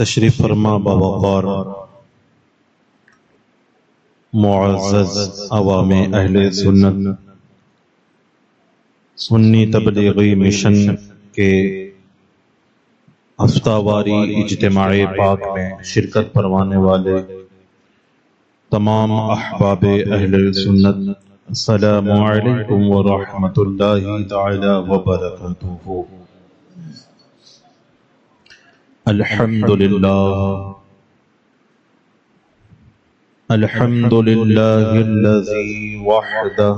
تشریف فرما باوقار معزز عوام اہل سنت سنی تبلیغی مشن کے ہفتہ واری اجتماع پاک میں شرکت فرمانے والے تمام احباب اہل سنت، السلام علیکم ورحمۃ اللہ تعالی وبرکاتہ۔ الحمد للہ الذی وحدہ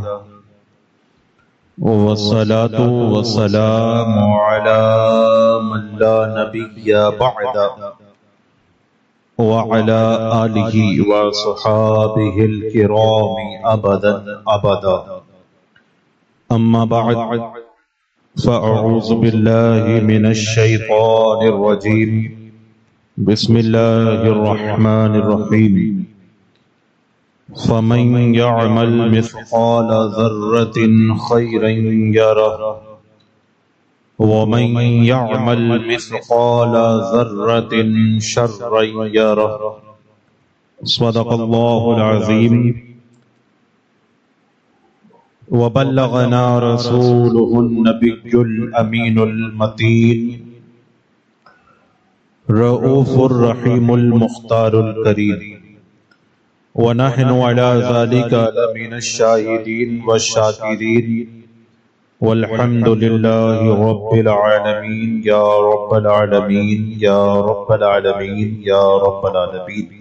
والصلاة والسلام علی من لا نبی بعدہ وعلى آلہ وصحابہ الکرام ابدا ابدا، اما بعد فاعوذ باللہ من الشیطان الرجیم، بسم اللہ الرحمن الرحیم۔ فمن يعمل مثقال ذرة خيرا يره ومن يعمل مثقال ذرة شرا يره، صدق الله العظيم۔ وبلغنا رسوله النبي الأمين المتين رؤوف الرحيم المختار الكريم، ونحن على ذلك لمن الشاهدين والشاكرين، والحمد لله رب العالمين يا رب العالمين يا رب العالمين يا رب العالمين۔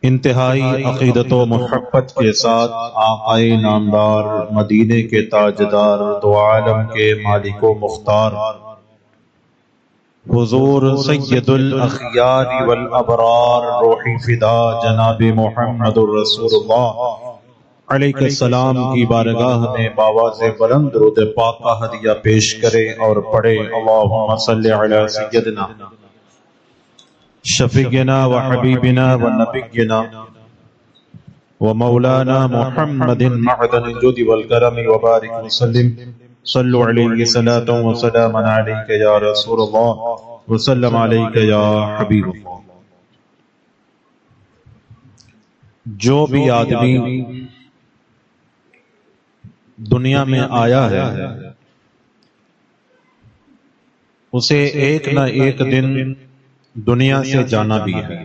انتہائی عقیدت و محبت کے ساتھ آقائے نامدار، مدینے کے تاجدار، دو عالم کے مالک و مختار، حضور سید الاخیار والابرار، روحی فدا جناب محمد الرسول اللہ علیہ السلام کی بارگاہ میں باواز بلند درود پاک کا ہدیہ پیش کرے اور پڑھے، اللہم صلی علی سیدنا شفیعنا و حبیبنا و نبینا و مولانا محمد معدن الجود والکرم وبارک وسلم، صلو علیہ صلاة و سلام علیک یا رسول اللہ وسلم علیک یا حبیب اللہ۔ جو بھی آدمی دنیا میں آیا ہے اسے ایک نہ ایک دن دنیا سے جانا بھی ہے،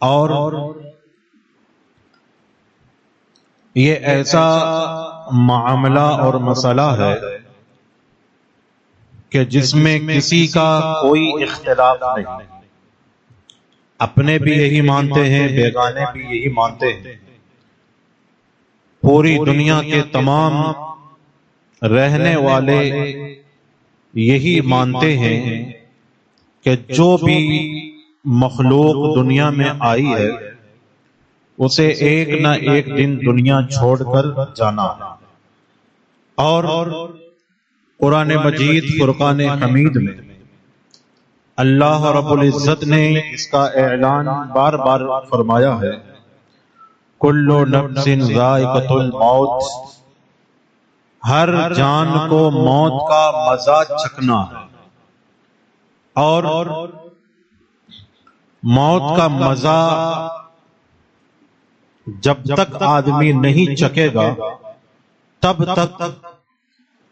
اور یہ ایسا معاملہ اور مسئلہ ہے کہ جس میں کسی کا کوئی اختلاف نہیں، اپنے بھی یہی مانتے ہیں، بیگانے بھی یہی مانتے ہیں، پوری دنیا کے تمام رہنے والے یہی مانتے ہیں کہ جو بھی مخلوق دنیا میں آئی ہے اسے ایک نہ ایک دن دنیا چھوڑ کر جانا ہے۔ اور قرآن مجید فرقان حمید میں اللہ رب العزت نے اس کا اعلان بار بار فرمایا ہے، کل نفس ذائقۃ الموت، ہر جان کو موت کا مزہ چکھنا ہے، اور موت کا مزہ جب تک آدمی نہیں چکھے گا تب تک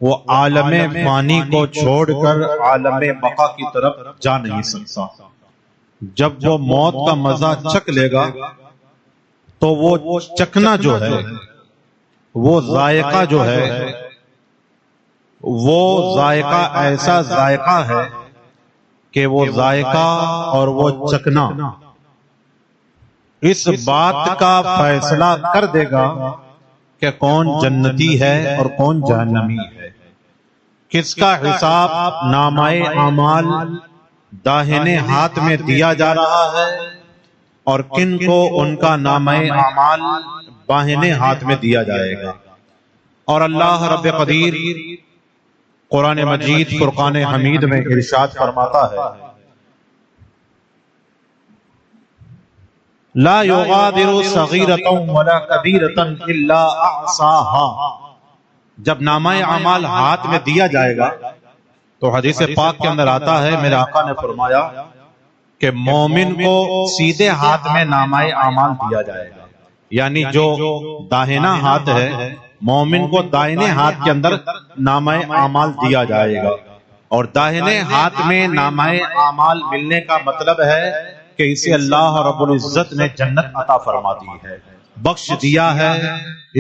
وہ عالم فانی کو چھوڑ کر عالم بقا کی طرف جا نہیں سکتا۔ جب وہ موت کا مزہ چکھ لے گا تو وہ چکھنا جو ہے، وہ ذائقہ جو ہے، وہ ذائقہ ایسا ذائقہ ہے کہ وہ ذائقہ اور وہ چکھنا اس بات کا فیصلہ کر دے گا کہ کون جنتی ہے اور کون جہنمی ہے، کس کا حساب نامہ اعمال داہنے ہاتھ میں دیا جا رہا ہے اور کن کو ان کا نامہ اعمال بائیں ہاتھ میں دیا جائے گا۔ اور اللہ رب قدیر قرآن مجید فرقان حمید میں ارشاد فرماتا ہے، لا یغادر صغیرۃ ولا کبیرۃ الا احصاها، جب نامہ اعمال ہاتھ میں دیا جائے گا تو حدیث پاک کے اندر آتا ہے میرے آقا نے فرمایا کہ مومن کو سیدھے ہاتھ میں نامہ اعمال دیا جائے گا، یعنی جو داہنا ہاتھ ہے مومن کو دائنے ہاتھ کے اندر نامہ اعمال دیا جائے گا، اور داہنے ہاتھ میں نامہ اعمال ملنے کا مطلب ہے کہ اسے اللہ رب العزت نے جنت عطا فرما دی ہے، بخش دیا ہے،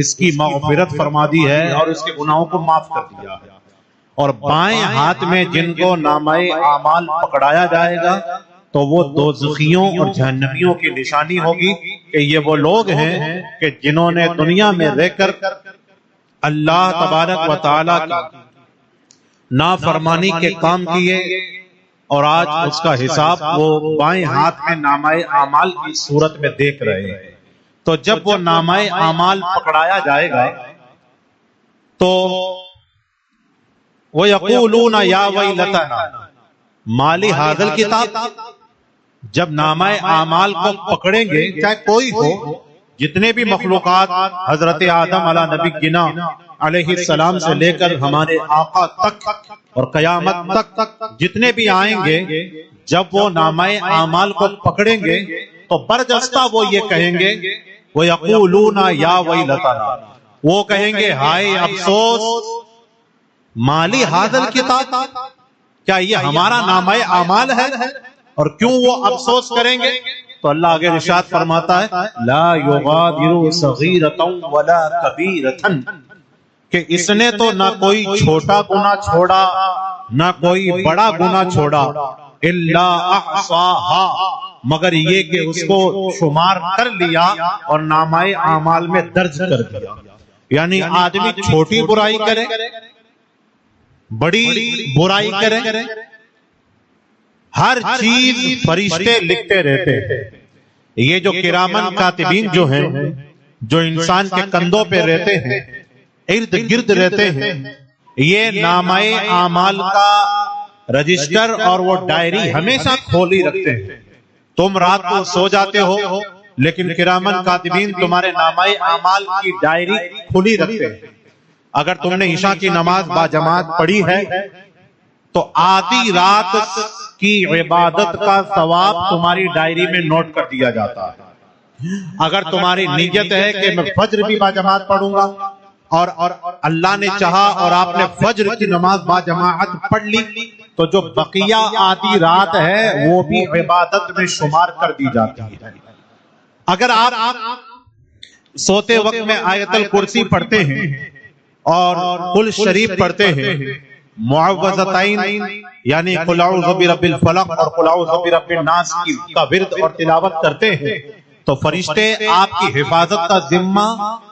اس کی مغفرت فرما دی ہے اور اس کے گناہوں کو معاف کر دیا ہے۔ اور بائیں ہاتھ میں جن کو نامہ اعمال پکڑایا جائے گا تو وہ دوزخیوں اور جہنمیوں کی نشانی ہوگی کہ یہ وہ لوگ ہیں کہ جنہوں نے دنیا میں رہ کر اللہ تبارک و تعالیٰ کی نافرمانی کے کام کیے، اور آج اس کا حساب وہ بائیں ہاتھ میں نامہ اعمال کی صورت میں دیکھ رہے ہیں۔ تو جب وہ نامہ اعمال پکڑایا جائے گا تو وَيَقُولُونَ يَا وَيْلَتَنَا مَالِ هَذَا الْكِتَابِ، جب نامہ اعمال کو پکڑیں گے چاہے کوئی ہو، جتنے بھی مخلوقات حضرت آدم علیہ نبی گنا علیہ السلام سے لے کر ہمارے آقا تک اور قیامت تک جتنے بھی آئیں گے، جب وہ نامہ اعمال کو پکڑیں گے تو برجستہ وہ یہ کہیں گے وَيَقُولُونَ يَا وَيْلَتَنَا، وہ کہیں گے ہائے افسوس، مالی هَذَا الْكِتَابِ، کیا یہ ہمارا نامہ اعمال ہے؟ اور کیوں وہ افسوس کریں گے؟ تو اللہ آگے ارشاد فرماتا ہے لا یغادر صغیرۃ ولا کبیرۃ، کہ اس نے تو نہ کوئی چھوٹا گناہ چھوڑا نہ کوئی بڑا گناہ چھوڑا، الا احصاها، مگر یہ کہ اس کو شمار کر لیا اور نامہ اعمال میں درج کر دیا۔ یعنی آدمی چھوٹی برائی کرے بڑی برائی کرے، ہر چیز فرشتے لکھتے رہتے ہیں۔ یہ جو کرامن کاتبین جو ہیں، جو انسان کے کندھوں پہ رہتے ہیں، ارد گرد رہتے ہیں، یہ نامہ اعمال کا رجسٹر اور وہ ڈائری ہمیشہ کھولی رکھتے ہیں۔ تم رات کو سو جاتے ہو لیکن کرامن کاتبین تمہارے نامہ اعمال کی ڈائری کھلی رکھتے ہیں۔ اگر تم نے عشاء کی نماز باجماعت پڑھی ہے تو آدھی رات کی عبادت کا ثواب تمہاری ڈائری میں نوٹ کر دیا جاتا ہے۔ اگر تمہاری نیت ہے کہ میں فجر بھی باجماعت پڑھوں گا اور اللہ نے چاہا اور آپ نے فجر کی نماز باجماعت پڑھ لی تو جو بقیہ آدھی رات ہے وہ بھی عبادت میں شمار کر دی جاتی ہے۔ اگر آپ سوتے وقت میں آیت الکرسی پڑھتے ہیں اور قل شریف پڑھتے ہیں، معوذتین یعنی قل اعوذ برب الفلق اور قل اعوذ برب الناس کا ورد اور تلاوت کرتے ہیں تو فرشتے آپ کی حفاظت کا ذمہ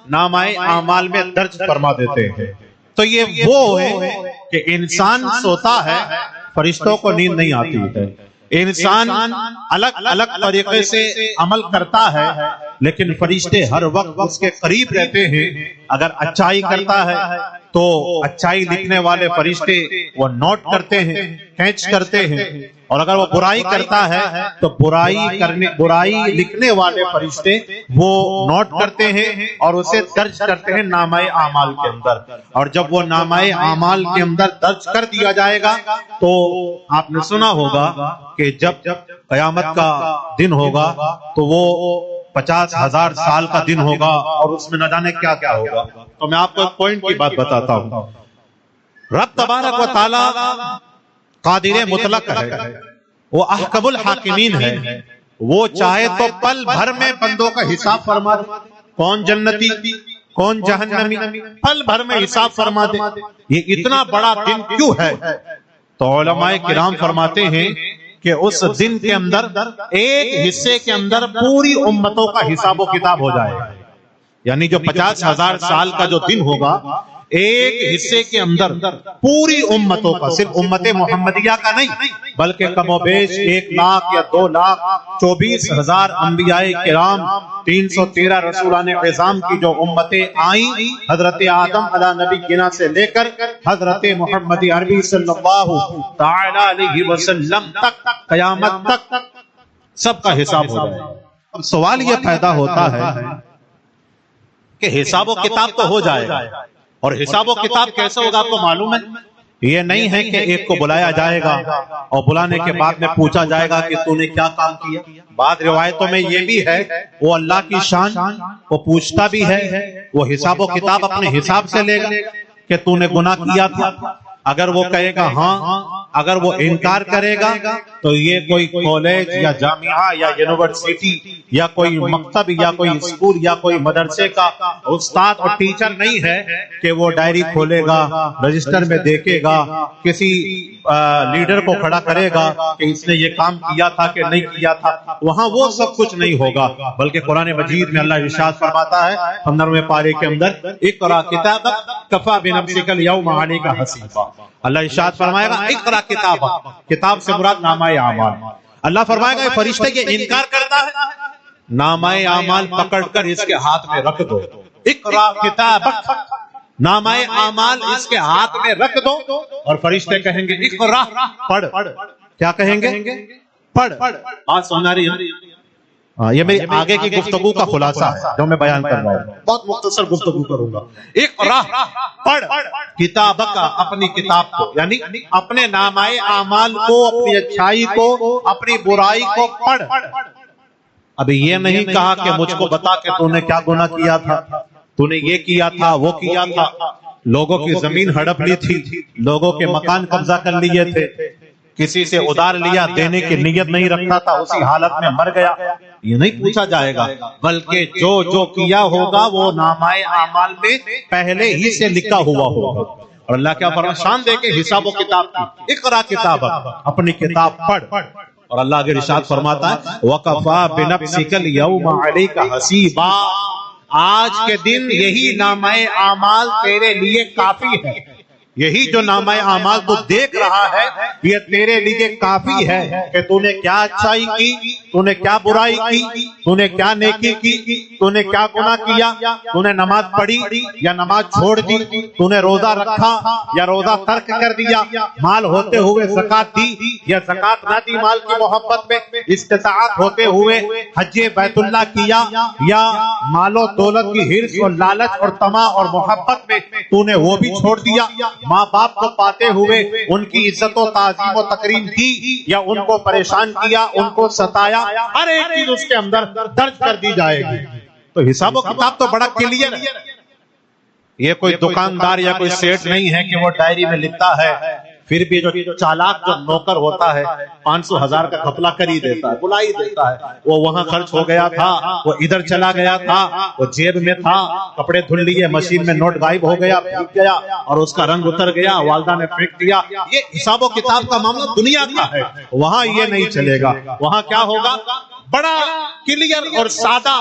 نامہ اعمال میں درج فرما دیتے ہیں۔ تو یہ وہ ہے کہ انسان سوتا ہے فرشتوں کو نیند نہیں آتی ہے، انسان الگ الگ طریقے سے عمل کرتا ہے لیکن فرشتے ہر وقت اس کے قریب رہتے ہیں۔ اگر اچھائی کرتا ہے تو اچھائی لکھنے والے فرشتے وہ نوٹ کرتے ہیں، کیچ کرتے ہیں، اور اگر وہ برائی کرتا ہے تو برائی لکھنے والے فرشتے وہ نوٹ کرتے ہیں اور اسے درج کرتے ہیں نامہ اعمال کے اندر۔ اور جب وہ نامہ اعمال کے اندر درج کر دیا جائے گا تو آپ نے سنا ہوگا کہ جب قیامت کا دن ہوگا تو وہ 50,000 سال کا دن ہوگا اور اس میں نہ جانے کیا کیا ہوگا۔ تو میں آپ کو ایک پوائنٹ کی بات بتاتا ہوں، رب تبارک و تعالی قادر مطلق ہے، وہ احکم الحاکمین ہے، وہ چاہے تو پل بھر میں بندوں کا حساب فرما دے، کون جنتی کون جہنمی، پل بھر میں حساب فرما دے۔ یہ اتنا بڑا دن کیوں ہے؟ تو علماء کرام فرماتے ہیں کہ اس دن کے اندر ایک حصے کے اندر پوری امتوں کا حساب و کتاب ہو جائے گا۔ یعنی جو 50,000 سال کا جو دن ہوگا، ایک حصے کے اندر پوری امتوں کا، صرف امت محمدیہ کا نہیں بلکہ کم و بیش 1 لاکھ یا 2 لاکھ 24,000 انبیاء کرام، 313 رسولان عظام کی جو امتیں آئیں، حضرت آدم علیہ نبی گنا سے لے کر حضرت محمد عربی صلی اللہ تعالی علیہ وسلم تک، قیامت تک سب کا حساب ہو جائے۔ اب سوال یہ پیدا ہوتا ہے کہ حساب و کتاب تو ہو جائے گا، اور حساب و کتاب کیسے ہوگا آپ کو معلوم ہے؟ یہ نہیں ہے کہ ایک کو بلایا جائے گا اور بلانے کے بعد میں پوچھا جائے گا کہ تو نے کیا کام کیا. بعض روایتوں میں یہ بھی ہے وہ اللہ کی شان، وہ پوچھتا بھی ہے، وہ حساب و کتاب اپنے حساب سے لے گا کہ تو نے گناہ کیا تھا. اگر وہ کہے گا ہاں، اگر وہ انکار کرے گا تو یہ کوئی کالج یا جامعہ یا یونیورسٹی یا کوئی مکتب یا کوئی اسکول یا کوئی مدرسے کا استاد اور ٹیچر نہیں ہے کہ وہ ڈائری کھولے گا، رجسٹر میں دیکھے گا، کسی لیڈر کو کھڑا کرے گا کہ اس نے یہ کام کیا تھا کہ نہیں کیا تھا. وہاں وہ سب کچھ نہیں ہوگا، بلکہ قرآن مجید میں اللہ ارشاد فرماتا ہے 15ویں پارے کے اندر اقرا کتابک کفی بنفسک اليوم علیک حسیبا. اللہ ارشاد فرمائے گا اقرا کتابک، کتاب سے مراد نامہ اعمال. اللہ فرمائے گا یہ فرشتہ یہ انکار کرتا ہے، نامہ اعمال پکڑ کر اس کے ہاتھ میں رکھ دو. اقرا کتابک، نامہ اعمال اس کے ہاتھ میں رکھ دو اور فرشتے کہیں گے اقرا، پڑھ. کیا کہیں گے؟ پڑھ. بات سمجھ آ رہی ہے؟ یہ میری آگے کی گفتگو کا خلاصہ ہے جو میں بیان کر رہا ہوں، بہت مختصر گفتگو کروں گا. اقرا، پڑھ کتابک، اپنی کتاب کو، یعنی اپنے نامہ اعمال کو، اپنی اچھائی کو، اپنی برائی کو پڑھ. ابھی یہ نہیں کہا کہ مجھ کو بتا کہ تو نے کیا گناہ کیا تھا، تو نے یہ کیا تھا، وہ کیا تھا، لوگوں کی زمین ہڑپ لی تھی، لوگوں کے مکان قبضہ کر لیے تھے، کسی سے ادار لیا، دینے کی نیت نہیں رکھتا تھا، اسی حالت میں مر گیا. یہ نہیں پوچھا جائے گا، بلکہ جو کیا ہوگا وہ نامہ اعمال میں پہلے ہی سے لکھا ہوا ہوگا. اور اللہ کیا فرماتا ہے؟ شان دے کے حساب و کتاب کی. اقرا کتابک، اپنی کتاب پڑھ. اور اللہ کے ارشاد فرماتا ہے وَكَفَى بِنَفْسِكَ الْيَوْمَ عَلَيْكَ حَسِيبًا، آج کے دن یہی نامہ اعمال تیرے لیے کافی ہے. یہی جو نامہ اعمال تو دیکھ رہا ہے یہ تیرے لیے کافی ہے کہ تو نے کیا اچھائی کی، تو نے کیا برائی کی، تو نے کیا نیکی کی، تو نے کیا گناہ کیا، تو نے نماز پڑھی یا نماز چھوڑ دی، تو نے روزہ رکھا یا روزہ ترک کر دیا، مال ہوتے ہوئے زکات دی یا زکات نہ دی، مال کی محبت میں استطاعت ہوتے ہوئے حج بیت اللہ کیا یا مال و دولت کی حرص اور لالچ اور طمع اور محبت میں تو نے وہ بھی چھوڑ دیا. ماں باپ کو پاتے ہوئے ان کی عزت و تعظیم و تکریم کی یا ان کو پریشان کیا، ان کو ستایا، ہر ایک چیز اس کے اندر درج کر دی جائے گی. تو حساب و کتاب تو بڑا کلیئر ہے. یہ کوئی دکاندار یا کوئی سیٹ نہیں ہے کہ وہ ڈائری میں لکھتا ہے، پھر بھی جو چالاک جو نوکر ہوتا ہے 500,000 کا گھپلا کر ہی دیتا ہے، بلا ہی دیتا ہے. وہ وہاں خرچ ہو گیا تھا، وہ ادھر چلا گیا تھا، وہ جیب میں تھا، کپڑے دھل لیے، مشین میں نوٹ غائب ہو گیا، بھیگ گیا اور اس کا رنگ اتر گیا، والدہ نے پھینک دیا. یہ حساب و کتاب کا معاملہ دنیا کا ہے، وہاں یہ نہیں چلے گا. وہاں کیا ہوگا؟ بڑا کلیئر اور سادہ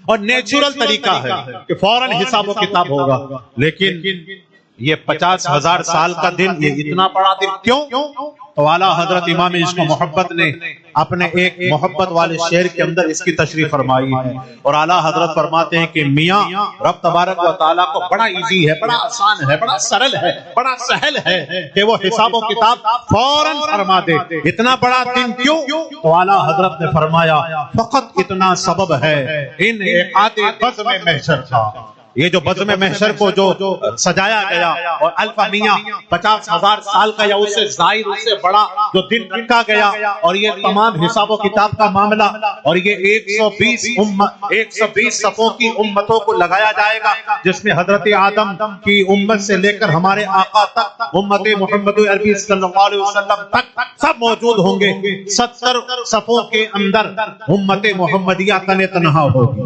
اور نیچرل طریقہ ہے کہ فوراً حساب و کتاب ہوگا. لیکن یہ 50,000 سال کا دن، یہ اتنا بڑا دن کیوں؟ تو اعلیٰ حضرت امام عشق و محبت نے اپنے ایک محبت والے شعر کے اندر اس کی تشریح فرمائی ہے. اور اعلیٰ حضرت فرماتے ہیں کہ میاں رب تبارک و تعالیٰ کو بڑا ایزی ہے، بڑا آسان ہے، بڑا سرل ہے، بڑا سہل ہے کہ وہ حساب و کتاب فوراً فرما دے. اتنا بڑا دن کیوں؟ تو اعلیٰ حضرت نے فرمایا فقط اتنا سبب ہے انعقاد بزم محشر تھا. یہ جو بزم محشر کو جو سجایا گیا اور الف میاں 50,000 سال کا یا اس سے زائد، اس سے بڑا جو دن رکھا گیا، اور یہ تمام حساب و کتاب کا معاملہ، اور یہ 120 صفوں کی امتوں کو لگایا جائے گا، جس میں حضرت آدم کی امت سے لے کر ہمارے آقا تک، امت محمد عربی صلی اللہ علیہ وسلم تک سب موجود ہوں گے. 70 صفوں کے اندر امت محمدیہ تن تنہا ہوگی.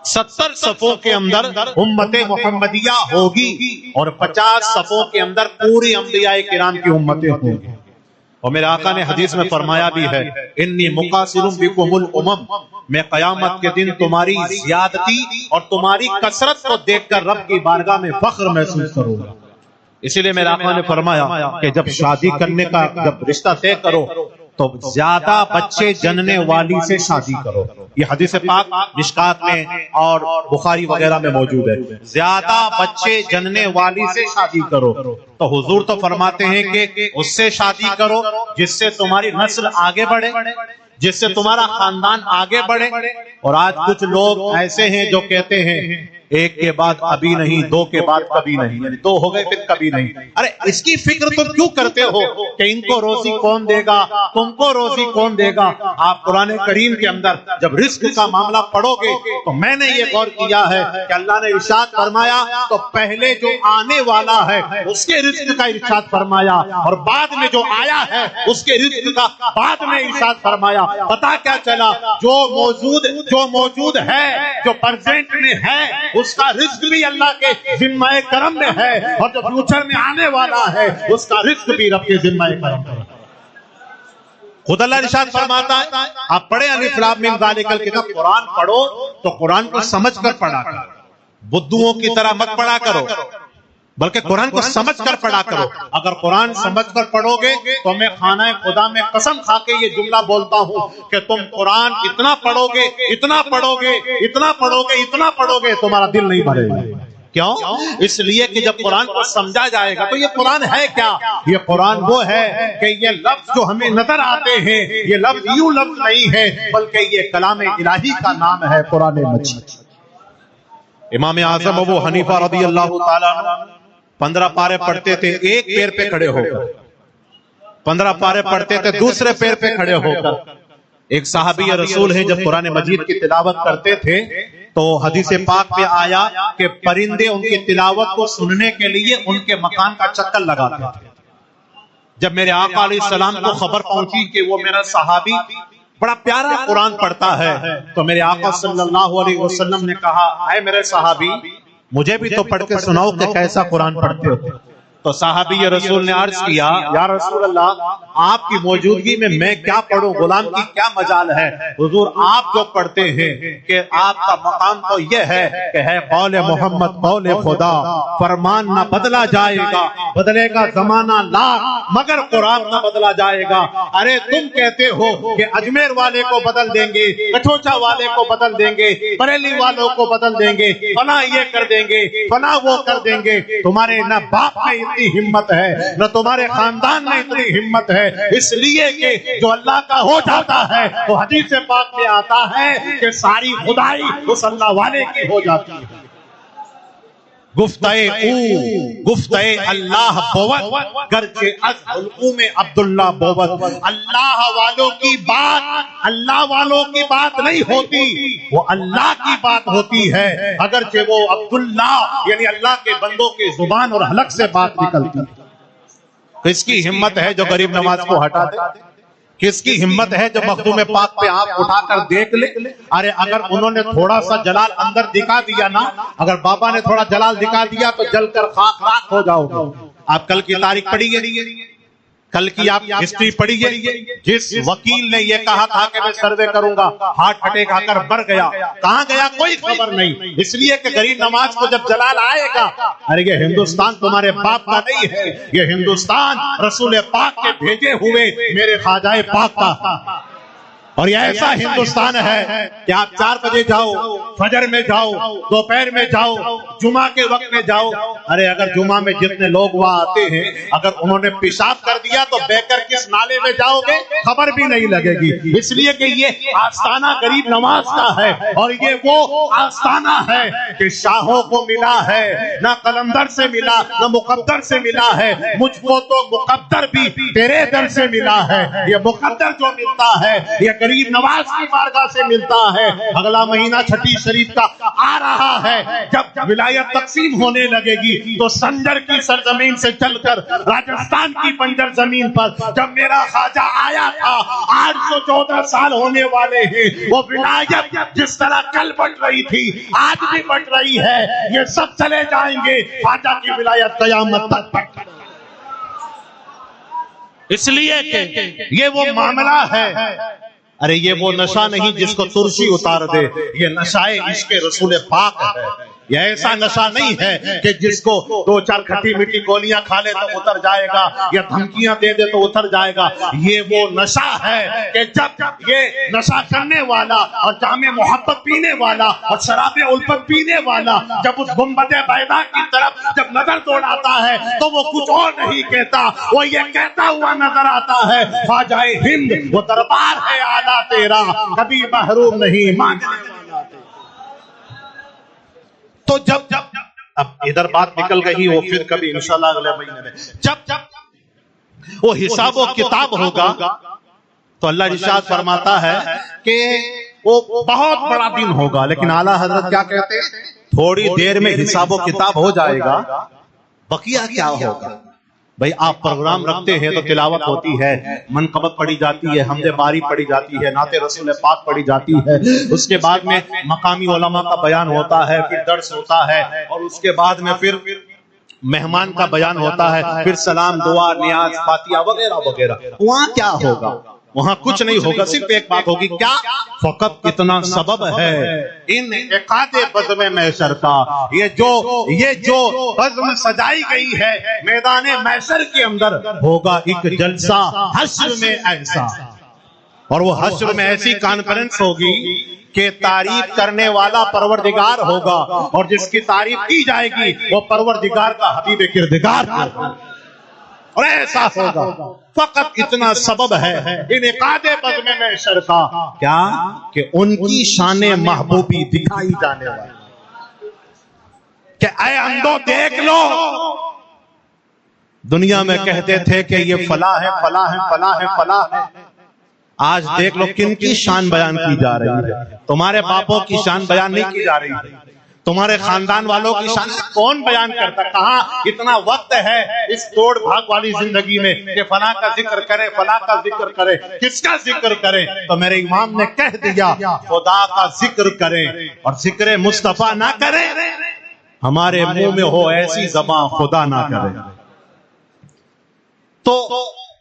70 صفوں کے اندر امت محمدیہ ہوگی اور 50 صفوں کے اندر پوری انبیاء کرام کی امتیں ہوں گی. اور میرے آقا نے حدیث میں فرمایا بھی ہے انی مقاصر بکم الامم، میں قیامت کے دن تمہاری زیادتی اور تمہاری کثرت کو دیکھ کر رب کی بارگاہ میں فخر محسوس کروں گا. اسی لیے میرے آقا نے فرمایا کہ جب شادی کرنے کا جب رشتہ طے کرو تو زیادہ بچے جننے والی سے شادی کرو. یہ حدیث پاک مشکات میں اور بخاری وغیرہ میں موجود ہے. زیادہ بچے جننے والی سے شادی کرو. تو حضور تو فرماتے ہیں کہ اس سے شادی کرو جس سے تمہاری نسل آگے بڑھے، جس سے تمہارا خاندان آگے بڑھے. اور آج کچھ لوگ ایسے ہیں جو کہتے ہیں ایک کے بعد ابھی نہیں، دو کے بعد کبھی نہیں، یعنی دو ہو گئے پھر کبھی نہیں۔ ارے اس کی فکر تم کیوں کرتے ہو کہ ان کو روزی کون دے گا، تم کو روزی کون دے گا؟ آپ قرآن کریم کے اندر جب رزق کا معاملہ پڑھو گے تو میں نے یہ غور کیا ہے کہ اللہ نے ارشاد فرمایا تو پہلے جو آنے والا ہے اس کے رزق کا ارشاد فرمایا، اور بعد میں جو آیا ہے اس کے رزق کا بعد میں ارشاد فرمایا۔ پتا کیا چلا؟ جو موجود ہے، جو پرزینٹ میں ہے، اس کا رزق بھی اللہ کے ذمہ کرم میں ہے، اور جو فیوچر میں آنے والا ہے اس کا رزق بھی رب کے ذمہ کرم میں ہے۔ خود اللہ ارشاد فرماتا ہے، آپ پڑھیں الف لام میم ذالک الکتاب، قرآن پڑھو تو قرآن کو سمجھ کر پڑھا کرو، بدھوؤں کی طرح مت پڑھا کرو، بلکہ قرآن کو سمجھ کر پڑھا کرو۔ اگر قرآن سمجھ کر پڑھو گے تو میں خانہ خدا میں قسم کھا کے یہ جملہ بولتا ہوں کہ تم قرآن اتنا پڑھو گے، اتنا پڑھو گے، اتنا پڑھو گے، اتنا پڑھو گے، تمہارا دل نہیں بھرے گا۔ کیوں؟ اس لیے کہ جب قرآن کو سمجھا جائے گا تو یہ قرآن ہے کیا؟ یہ قرآن وہ ہے کہ یہ لفظ جو ہمیں نظر آتے ہیں یہ لفظ یوں لفظ نہیں ہے، بلکہ یہ کلام الہی کا نام ہے، قرآن مجید۔ امام اعظم ابو حنیفہ رضی اللہ تعالیٰ عنہ 15 پارے پڑھتے تھے ایک پیر پہ کھڑے ہو کر، 15 پارے پڑھتے تھے دوسرے پیر پہ کھڑے ہو کر۔ ایک صحابی رسول ہے جب قرآن مجید کی تلاوت کرتے تھے تو حدیث پاک پہ آیا کہ پرندے ان کی تلاوت کو سننے کے لیے ان کے مکان کا چکر لگاتے تھے۔ جب میرے آقا علیہ السلام کو خبر پہنچی کہ وہ میرا صحابی بڑا پیارا قرآن پڑھتا ہے تو میرے آقا صلی اللہ علیہ وسلم نے کہا، اے میرے صحابی مجھے بھی تو پڑھ کے سناؤ کہ کیسا قرآن پڑھتے ہو۔ تو صحابی رسول نے عرض کیا، یا رسول اللہ آپ کی موجودگی میں میں کیا پڑھوں، غلام کی کیا مجال ہے؟ حضور آپ جو پڑھتے ہیں کہ آپ کا مقام تو یہ ہے کہ ہے قول محمد قول خدا، فرمان نہ بدلا جائے گا، بدلے گا زمانہ لاکھ مگر قرآن نہ بدلا جائے گا۔ ارے تم کہتے ہو کہ اجمیر والے کو بدل دیں گے، کٹھوچا والے کو بدل دیں گے، بریلی والوں کو بدل دیں گے، فلاں یہ کر دیں گے، فلاں وہ کر دیں گے، تمہارے نہ باپ میں اتنی ہمت ہے نہ تمہارے خاندان میں اتنی ہمت ہے، اس لیے کہ جو اللہ کا ہو جاتا ہے تو حدیث پاک میں آتا ہے کہ ساری خدائی اس اللہ والے کی ہو جاتی ہے۔ گفتہ اللہ بود گرچہ از حلقوم عبداللہ بود، اللہ والوں کی بات اللہ والوں کی بات نہیں ہوتی، وہ اللہ کی بات ہوتی ہے، اگرچہ وہ عبداللہ یعنی اللہ کے بندوں کے زبان اور حلق سے بات نکلتی ہے۔ کس کی ہمت ہے جو غریب نواز کو ہٹا دے؟ کس کی ہمت ہے جو مخدوم پاک پہ آپ اٹھا کر دیکھ لے؟ ارے اگر انہوں نے تھوڑا سا جلال اندر دکھا دیا نا، اگر بابا نے تھوڑا جلال دکھا دیا تو جل کر خاک راکھ ہو جاؤ گے۔ آپ کل کی تاریخ پڑھیے، کل کی آپ ہسٹری پڑھیے، جس وکیل نے یہ کہا تھا کہ میں سروے کروں گا، ہارٹ اٹیک آ کر مر گیا، کہاں گیا کوئی خبر نہیں، اس لیے کہ غریب نواز کو جب جلال آئے گا، ارے یہ ہندوستان تمہارے باپ کا نہیں ہے، یہ ہندوستان رسول پاک کے بھیجے ہوئے میرے خواجہ پاک کا، اور یہ ایسا ہندوستان ہے کہ آپ 4 بجے جاؤ، فجر میں جاؤ، دوپہر میں جاؤ، جمعہ کے وقت میں جاؤ، ارے اگر جمعہ میں جتنے لوگ وہاں آتے ہیں اگر انہوں نے پیشاب کر دیا تو بے کر کس نالے میں جاؤ گے خبر بھی نہیں لگے گی، اس لیے کہ یہ آستانہ غریب نواز کا ہے، اور یہ وہ آستانہ ہے کہ شاہوں کو ملا ہے، نہ قلندر سے ملا نہ مقدر سے ملا ہے، مجھ کو تو مقدر بھی تیرے در سے ملا ہے، یہ مقدر جو ملتا ہے یہ غریب نواز کی بارگاہ سے ملتا ہے۔ اگلا مہینہ چھٹی شریف کا آ رہا ہے، جب ولایت تقسیم ہونے لگے گی تو سنجر کی سرزمین سے چل کر راجستھان کی بنجر زمین پر جب میرا خواجہ آیا تھا، 814 سال ہونے والے ہیں، وہ ولایت جس طرح کل بٹ رہی تھی آج بھی بٹ رہی ہے، یہ سب چلے جائیں گے، خواجہ کی ولایت قیامت تک بٹ رہی ہے۔ اس لیے کہ یہ وہ معاملہ ہے، ارے یہ وہ نشہ نہیں جس کو ترشی اتار دے، یہ نشہ عشق رسول پاک ہے، یہ ایسا نشہ نہیں ہے کہ جس کو 2-4 کھٹی میٹھی گولیاں کھا لے تو اتر جائے گا یا دھمکیاں دے دے تو اتر جائے گا، یہ وہ نشہ ہے کہ جب یہ نشہ کرنے والا اور جام محبت پینے والا اور شراب الفت پینے والا جب اس گنبد بیضا کی طرف جب نظر دوڑاتا ہے تو وہ کچھ اور نہیں کہتا، وہ یہ کہتا ہوا نظر آتا ہے، خواجہ ہند وہ دربار ہے اعلیٰ تیرا، کبھی محروم نہیں مانگنے والا۔ تو جب اب ادھر بات نکل گئی، وہ پھر کبھی انشاءاللہ اگلے مہینے میں جب وہ حساب و کتاب ہوگا تو اللہ ارشاد فرماتا ہے کہ وہ بہت بڑا دن ہوگا، لیکن اعلیٰ حضرت کیا کہتے ہیں؟ تھوڑی دیر میں حساب و کتاب ہو جائے گا، بقیہ کیا ہوگا؟ بھئی آپ پروگرام رکھتے ہیں تو تلاوت ہوتی ہے، منقبت پڑھی جاتی ہے، حمد باری پڑھی جاتی ہے، نعت رسول پاک پڑھی جاتی ہے، اس کے بعد میں مقامی علماء کا بیان ہوتا ہے، پھر درس ہوتا ہے، اور اس کے بعد میں پھر مہمان کا بیان ہوتا ہے، پھر سلام، دعا، نیاز، فاتحہ وغیرہ وغیرہ۔ وہاں کیا ہوگا؟ وہاں کچھ نہیں ہوگا، صرف ایک بات ہوگی، کیا؟ فقط اتنا سبب ہے انعقاد بزم محشر کا، یہ جو بزم سجائی گئی ہے میدان محشر کے اندر، ہوگا ایک جلسہ حشر میں ایسا، اور وہ حشر میں ایسی کانفرنس ہوگی کہ تعریف کرنے والا پروردگار ہوگا، اور جس کی تعریف کی جائے گی وہ پروردگار کا حبیب کردگار ہوگا، اور ایسا ہوگا۔ فقط اتنا سبب ہے انعقاد بزم محشر کا، کیا؟ کہ ان کی شان محبوبی دکھائی جانے والی، کہ اے اندھو دیکھ لو، دنیا میں کہتے تھے کہ یہ فلاں ہے، فلاں ہے، فلاں ہے، فلاں ہے، آج دیکھ لو کن کی شان بیان کی جا رہی ہے۔ تمہارے باپوں کی شان بیان نہیں کی جا رہی ہے، تمہارے خاندان والوں کی شان کون بیان کرتا؟ کہاں اتنا وقت ہے اس دوڑ بھاگ والی زندگی میں کہ فلاں کا ذکر کرے، فلاں کا ذکر کرے، کس کا ذکر کرے؟ تو میرے امام نے کہہ دیا، خدا کا ذکر کریں اور ذکر مصطفیٰ نہ کریں، ہمارے منہ میں ہو ایسی زبان خدا نہ کرے۔ تو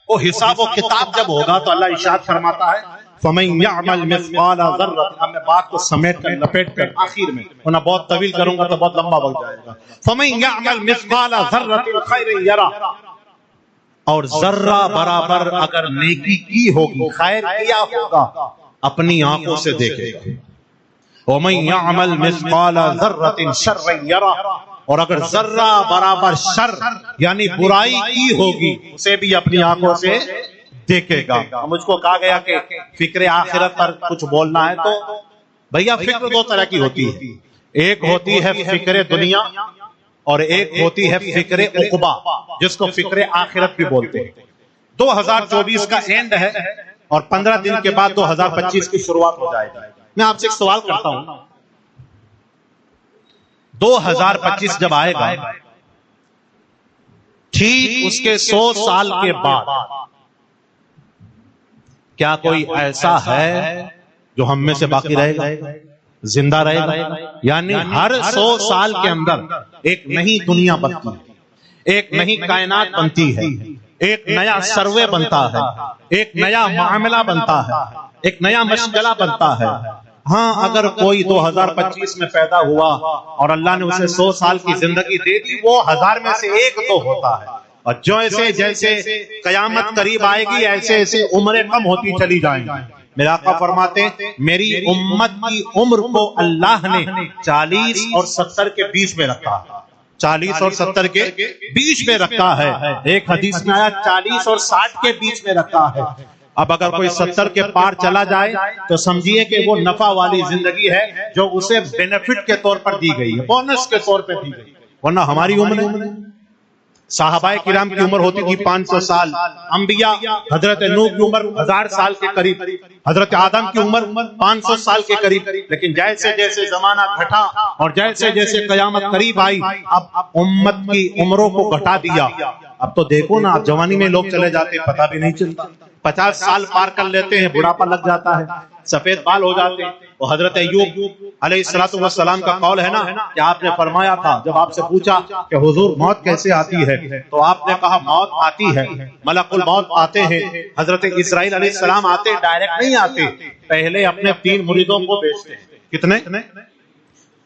وہ حساب و کتاب جب ہوگا تو اللہ ارشاد فرماتا ہے فَمَن يَعْمَلْ مِثْقَالَ ذَرَّةٍ، اب میں بات کو سمیٹ کر لپیٹ کر آخر میں، ورنہ بہت طویل کروں گا تو بہت لمبا وقت جائے گا۔ فَمَن يَعْمَلْ مِثْقَالَ ذَرَّةٍ خَيْرٍ يَرَهُ، اور ذرہ برابر اگر نیکی کی ہوگی، خیر کیا ہوگا، اپنی آنکھوں سے دیکھے گا۔ وَمَن يَعْمَلْ مِثْقَالَ ذَرَّةٍ شَرًّا يَرَهُ، اور اگر ذرہ برابر شر یعنی برائی کی ہوگی، اسے بھی اپنی آنکھوں سے دیکھے گا۔ مجھ کو کہا گیا کہ فکر آخرت پر کچھ بولنا ہے، تو بھیا فکر دو طرح کی ہوتی ہے، ایک ہوتی ہے فکر دنیا اور ایک ہوتی ہے فکر عقبہ، جس کو فکر آخرت بھی بولتے ہیں۔ 2024 کا اینڈ ہے اور 15 دن کے بعد 2025 کی شروعات ہو جائے گی۔ میں آپ سے ایک سوال کرتا ہوں، 2025 جب آئے گا، ٹھیک اس کے 100 سال کے بعد کیا کوئی ایسا ہے جو ہم میں سے باقی رہے گا، زندہ رہے گا؟ یعنی ہر 100 سال کے اندر ایک نئی دنیا بنتی ہے، ایک نئی کائنات بنتی ہے، ایک نیا سروے بنتا ہے، ایک نیا معاملہ بنتا ہے، ایک نیا مشغلہ بنتا ہے۔ ہاں اگر کوئی 2025 میں پیدا ہوا اور اللہ نے اسے 100 سال کی زندگی دے دی، وہ 1000 میں سے ایک تو ہوتا ہے، اور جیسے جیسے قیامت قریب آئے گی ایسے ایسے عمریں کم ہوتی چلی جائیں گی۔ میرے آقا فرماتے ہیں میری امت کی عمر کو اللہ نے 40 اور 70 کے بیچ میں رکھا ہے، 40 اور 70 کے بیچ میں رکھا ہے۔ ایک حدیث میں آیا 40 اور 60 کے بیچ میں رکھا ہے۔ اب اگر کوئی 70 کے پار چلا جائے تو سمجھیے کہ وہ نفع والی زندگی ہے جو اسے بینیفٹ کے طور پر دی گئی ہے، بونس کے طور پر دی گئی، ورنہ ہماری عمر صحابہ کرام کی عمر ہوتی تھی 500 سال، انبیاء حضرت نوح کی عمر 1000 سال کے قریب، حضرت آدم کی عمر 500 سال کے قریب، لیکن جیسے جیسے زمانہ گھٹا اور جیسے جیسے قیامت قریب آئی، اب امت کی عمروں کو گھٹا دیا۔ اب تو دیکھو نا، جوانی میں لوگ چلے جاتے ہیں، پتہ بھی نہیں چلتا، 50 سال پار کر لیتے ہیں، بڑھاپا لگ جاتا ہے، سفید بال ہو جاتے ہیں۔ وہ حضرت ایوب علیہ السلام کا قول ہے نا کہ آپ نے فرمایا تھا، جب آپ سے پوچھا کہ حضور موت کیسے آتی ہے، تو آپ نے کہا موت آتی ہے، ملک الموت آتے ہیں، حضرت اسرائیل علیہ السلام آتے، ڈائریکٹ نہیں آتے، پہلے اپنے 3 مریدوں کو بھیجتے ہیں۔ کتنے؟